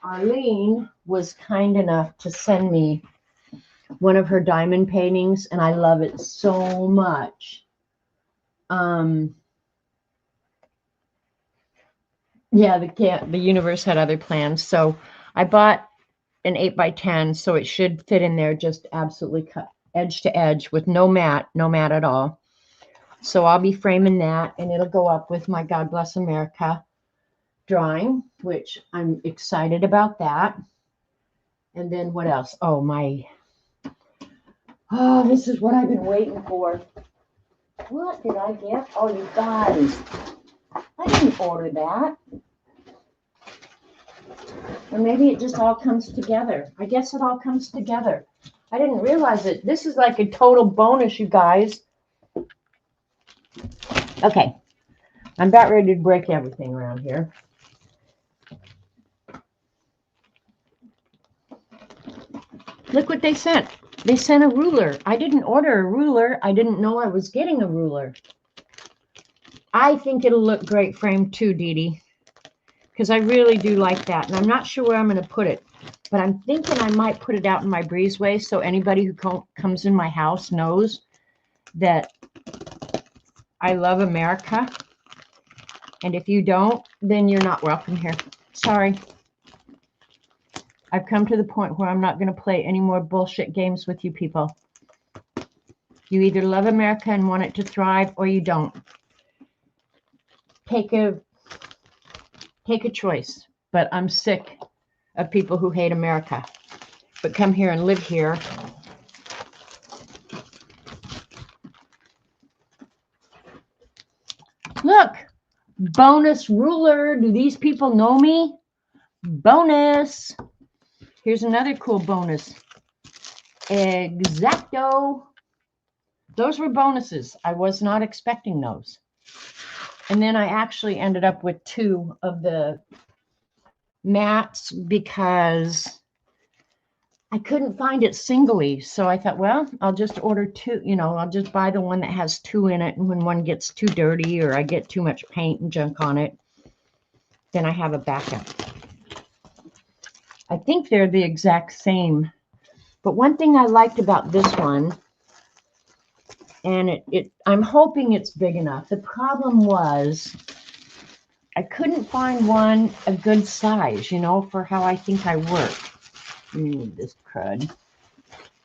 Arlene was kind enough to send me one of her diamond paintings, and I love it so much. Yeah, the universe had other plans. So I bought an 8x10, so it should fit in there just absolutely cut edge to edge with no mat at all. So I'll be framing that, and it'll go up with my God Bless America drawing, which I'm excited about that. And then what else? Oh, this is what I've been waiting for. What did I get? Oh, you guys, I didn't order that. Or maybe it just all comes together. I guess it all comes together. I didn't realize it. This is like a total bonus, you guys. Okay. I'm about ready to break everything around here. Look what they sent. They sent a ruler. I didn't order a ruler. I didn't know I was getting a ruler. I think it'll look great framed too, Dee Dee, because I really do like that. And I'm not sure where I'm going to put it, but I'm thinking I might put it out in my breezeway so anybody who comes in my house knows that I love America. And if you don't, then you're not welcome here. Sorry. I've come to the point where I'm not going to play any more bullshit games with you people. You either love America and want it to thrive, or you don't. Take a choice. But I'm sick of people who hate America, but come here and live here. Look, bonus ruler. Do these people know me? Bonus. Here's another cool bonus. Exacto. Those were bonuses. I was not expecting those. And then I actually ended up with 2 of the mats because I couldn't find it singly. So I thought, well, I'll just order 2. I'll just buy the one that has 2 in it. And when one gets too dirty or I get too much paint and junk on it, then I have a backup. I think they're the exact same. But one thing I liked about this one, and I'm hoping it's big enough. The problem was I couldn't find one a good size, for how I think I work. I need this crud.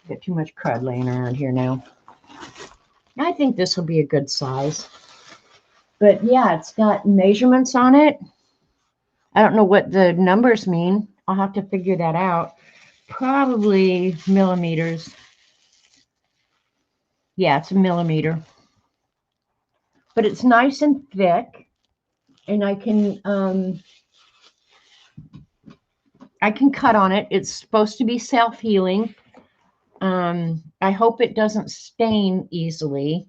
Got too much crud laying around here now. I think this will be a good size. But yeah, it's got measurements on it. I don't know what the numbers mean. I'll have to figure that out. Probably millimeters. Yeah, it's a millimeter. But it's nice and thick. And I can cut on it. It's supposed to be self-healing. I hope it doesn't stain easily.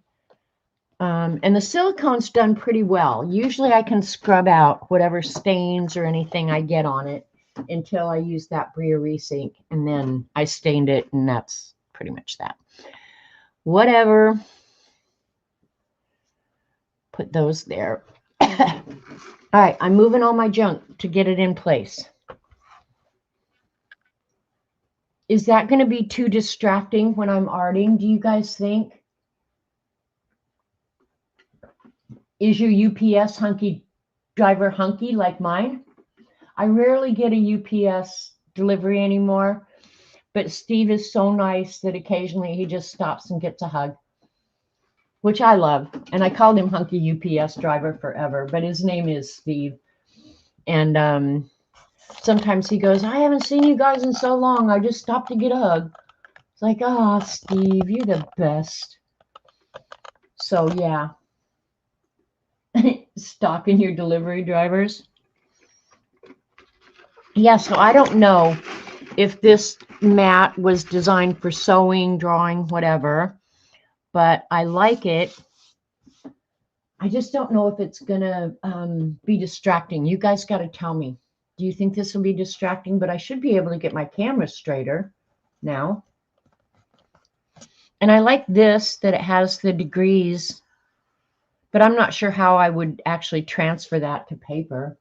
And the silicone's done pretty well. Usually I can scrub out whatever stains or anything I get on it until I use that Bria Resink, and then I stained it, and that's pretty much that. Whatever. Put those there. All right, I'm moving all my junk to get it in place. Is that going to be too distracting when I'm arting, do you guys think? Is your UPS driver hunky like mine? I rarely get a UPS delivery anymore, but Steve is so nice that occasionally he just stops and gets a hug. which I love. And I called him Hunky UPS driver forever, but his name is Steve. And sometimes he goes, I haven't seen you guys in so long. I just stopped to get a hug. It's like, oh, Steve, you're the best. So, yeah. Stalking your delivery drivers. Yeah, so I don't know if this mat was designed for sewing, drawing, whatever, but I like it. I just don't know if it's going to be distracting. You guys got to tell me. Do you think this will be distracting? But I should be able to get my camera straighter now. And I like this, that it has the degrees, but I'm not sure how I would actually transfer that to paper.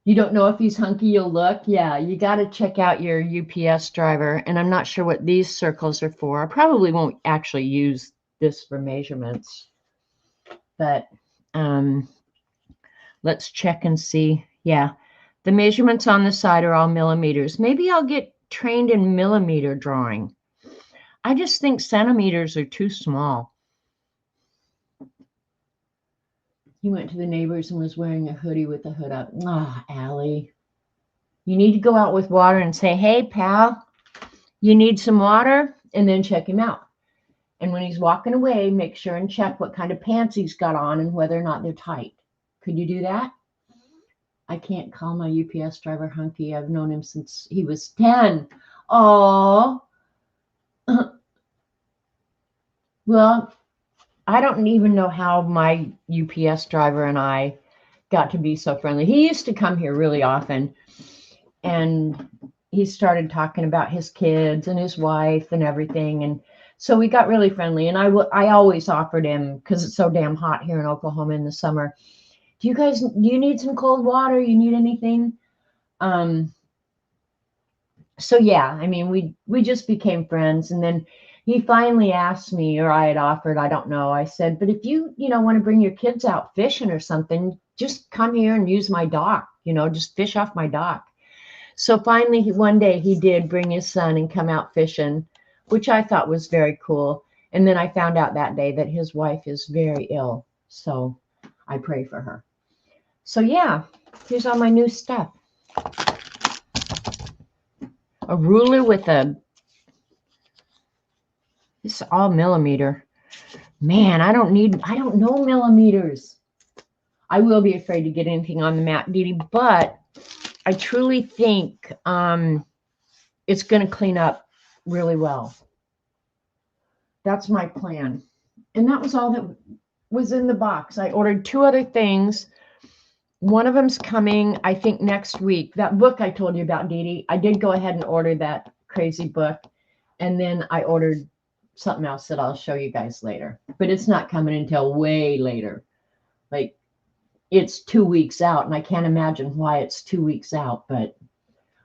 You don't know if he's hunky, you'll look. Yeah, you got to check out your UPS driver. And I'm not sure what these circles are for. I probably won't actually use this for measurements. But let's check and see. Yeah, the measurements on the side are all millimeters. Maybe I'll get trained in millimeter drawing. I just think centimeters are too small. He went to the neighbors and was wearing a hoodie with the hood up. Ah, Allie. You need to go out with water and say, hey, pal, you need some water? And then check him out. And when he's walking away, make sure and check what kind of pants he's got on and whether or not they're tight. Could you do that? I can't call my UPS driver hunky. I've known him since he was 10. Oh. Well, I don't even know how my UPS driver and I got to be so friendly. He used to come here really often, and he started talking about his kids and his wife and everything. And so we got really friendly. And I always offered him, because it's so damn hot here in Oklahoma in the summer, do you need some cold water? You need anything? So yeah, I mean, we just became friends. And then he finally asked me, or I had offered, I don't know. I said, but if you want to bring your kids out fishing or something, just come here and use my dock, just fish off my dock. So finally, one day he did bring his son and come out fishing, which I thought was very cool. And then I found out that day that his wife is very ill. So I pray for her. So yeah, here's all my new stuff. A ruler with it's all millimeter. Man, I don't know millimeters. I will be afraid to get anything on the mat, Dee Dee, but I truly think it's going to clean up really well. That's my plan. And that was all that was in the box. I ordered 2 other things. One of them's coming, I think, next week. That book I told you about, Dee Dee, I did go ahead and order that crazy book. And then I ordered something else that I'll show you guys later. But it's not coming until way later. Like, it's 2 weeks out, and I can't imagine why it's 2 weeks out. But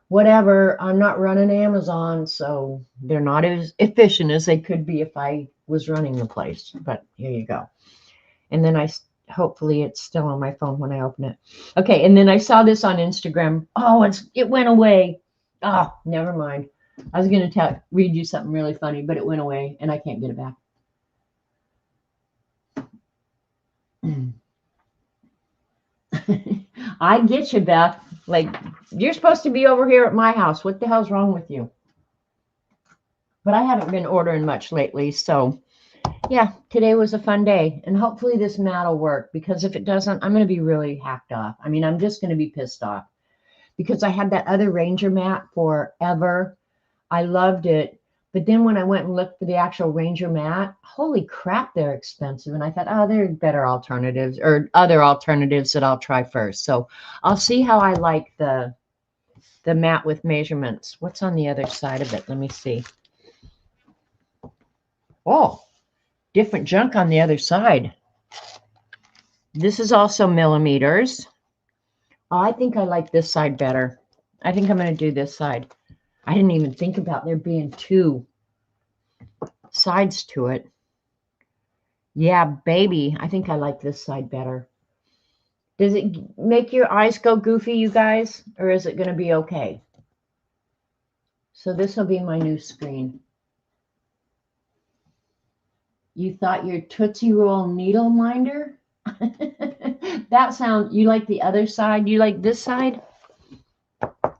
whatever, I'm not running Amazon, so they're not as efficient as they could be if I was running the place. But here you go. And then hopefully it's still on my phone when I open it. Okay, and then I saw this on Instagram. Oh, it went away. Oh, never mind. I was going to read you something really funny, but it went away, and I can't get it back. I get you, Beth. Like, you're supposed to be over here at my house. What the hell's wrong with you? But I haven't been ordering much lately, so yeah, today was a fun day, and hopefully this mat will work, because if it doesn't, I'm going to be really hacked off. I mean, I'm just going to be pissed off, because I had that other Ranger mat forever. I loved it, but then when I went and looked for the actual Ranger mat, holy crap, they're expensive. And I thought, oh, there are better alternatives, or other alternatives that I'll try first. So I'll see how I like the mat with measurements. What's on the other side of it? Let me see. Oh, different junk on the other side. This is also millimeters. Oh, I think I like this side better. I think I'm going to do this side. I didn't even think about there being 2 sides to it. Yeah, baby. I think I like this side better. Does it make your eyes go goofy, you guys? Or is it going to be okay? So this will be my new screen. You thought your Tootsie Roll needle minder? That sound, you like the other side? You like this side? All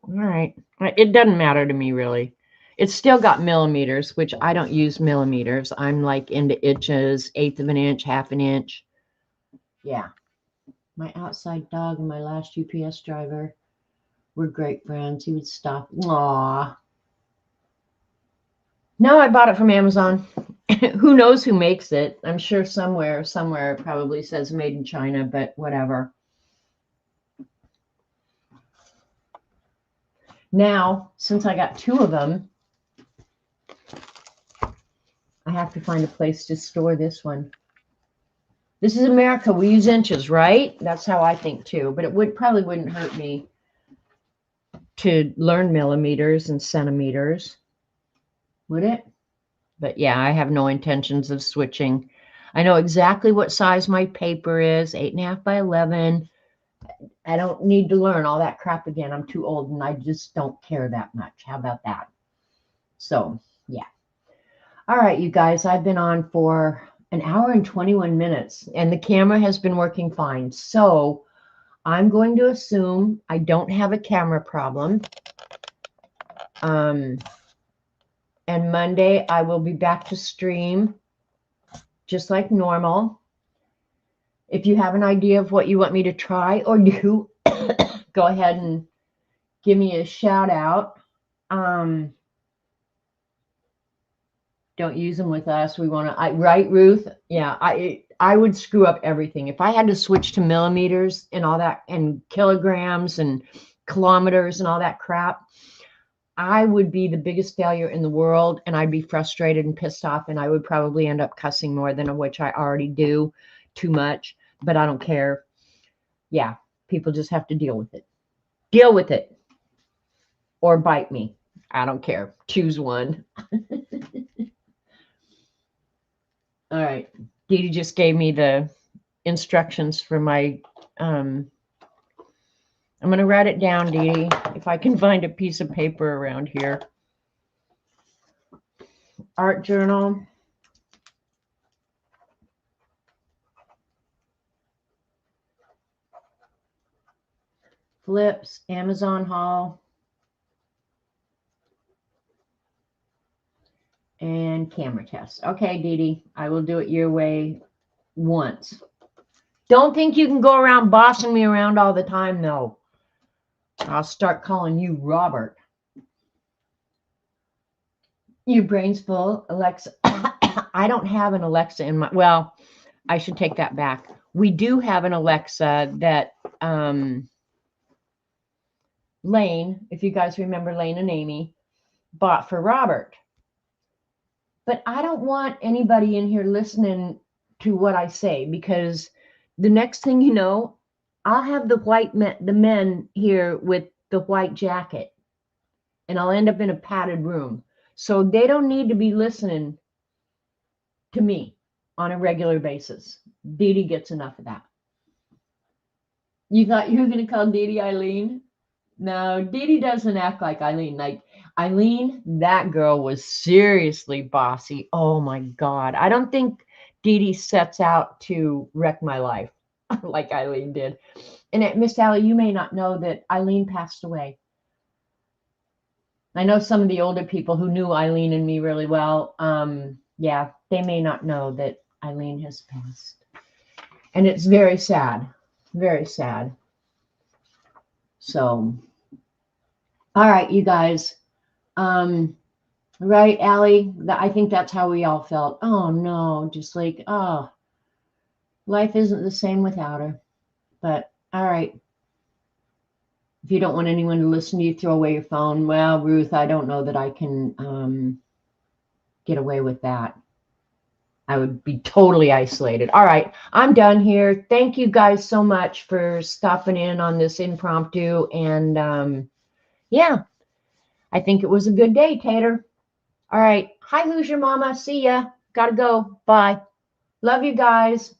right. It doesn't matter to me, really. It's still got millimeters, which I don't use millimeters. I'm like into inches, 1/8 of an inch, 1/2 an inch. Yeah. My outside dog and my last UPS driver were great friends. He would stop. Aw. No, I bought it from Amazon. Who knows who makes it? I'm sure somewhere it probably says made in China, but whatever. Now, since I got 2 of them, I have to find a place to store this one. This is America. We use inches, right? That's how I think too. But it probably wouldn't hurt me to learn millimeters and centimeters, would it? But yeah, I have no intentions of switching. I know exactly what size my paper is, 8.5 by 11. I don't need to learn all that crap again. I'm too old and I just don't care that much. How about that? So, yeah. All right, you guys, I've been on for 1 hour and 21 minutes and the camera has been working fine. So I'm going to assume I don't have a camera problem. And Monday I will be back to stream just like normal. If you have an idea of what you want me to try or do, go ahead and give me a shout out. Don't use them with us. We want to, right, Ruth? Yeah, I would screw up everything. If I had to switch to millimeters and all that and kilograms and kilometers and all that crap, I would be the biggest failure in the world and I'd be frustrated and pissed off and I would probably end up cussing more than which I already do too much, but I don't care. Yeah, people just have to deal with it. Deal with it or bite me. I don't care. Choose one. All right. Dee Dee just gave me the instructions for my, I'm going to write it down, Dee Dee, if I can find a piece of paper around here. Art journal. Flips, Amazon haul. And camera test. Okay, Dee Dee, I will do it your way once. Don't think you can go around bossing me around all the time, though. I'll start calling you Robert. Your brain's full, Alexa. I don't have an Alexa in my, well, I should take that back. We do have an Alexa that Lane, if you guys remember Lane and Amy, bought for Robert. But I don't want anybody in here listening to what I say because the next thing you know, I'll have the men here with the white jacket and I'll end up in a padded room. So they don't need to be listening to me on a regular basis. Dee Dee gets enough of that. You thought you were going to call Dee Dee Eileen? No, Dee Dee doesn't act like Eileen. Like Eileen, that girl was seriously bossy. Oh my God. I don't think Dee Dee sets out to wreck my life like Eileen did. And Miss Allie, you may not know that Eileen passed away. I know some of the older people who knew Eileen and me really well. Yeah, they may not know that Eileen has passed. And it's very sad. Very sad. So, all right, you guys. Right, Allie? I think that's how we all felt. Oh, no, just like, oh, life isn't the same without her. But, all right. If you don't want anyone to listen to you, throw away your phone. Well, Ruth, I don't know that I can get away with that. I would be totally isolated. All right, I'm done here. Thank you guys so much for stopping in on this impromptu. And yeah, I think it was a good day, Tater. All right. Hi, who's your mama? See ya. Gotta go. Bye. Love you guys.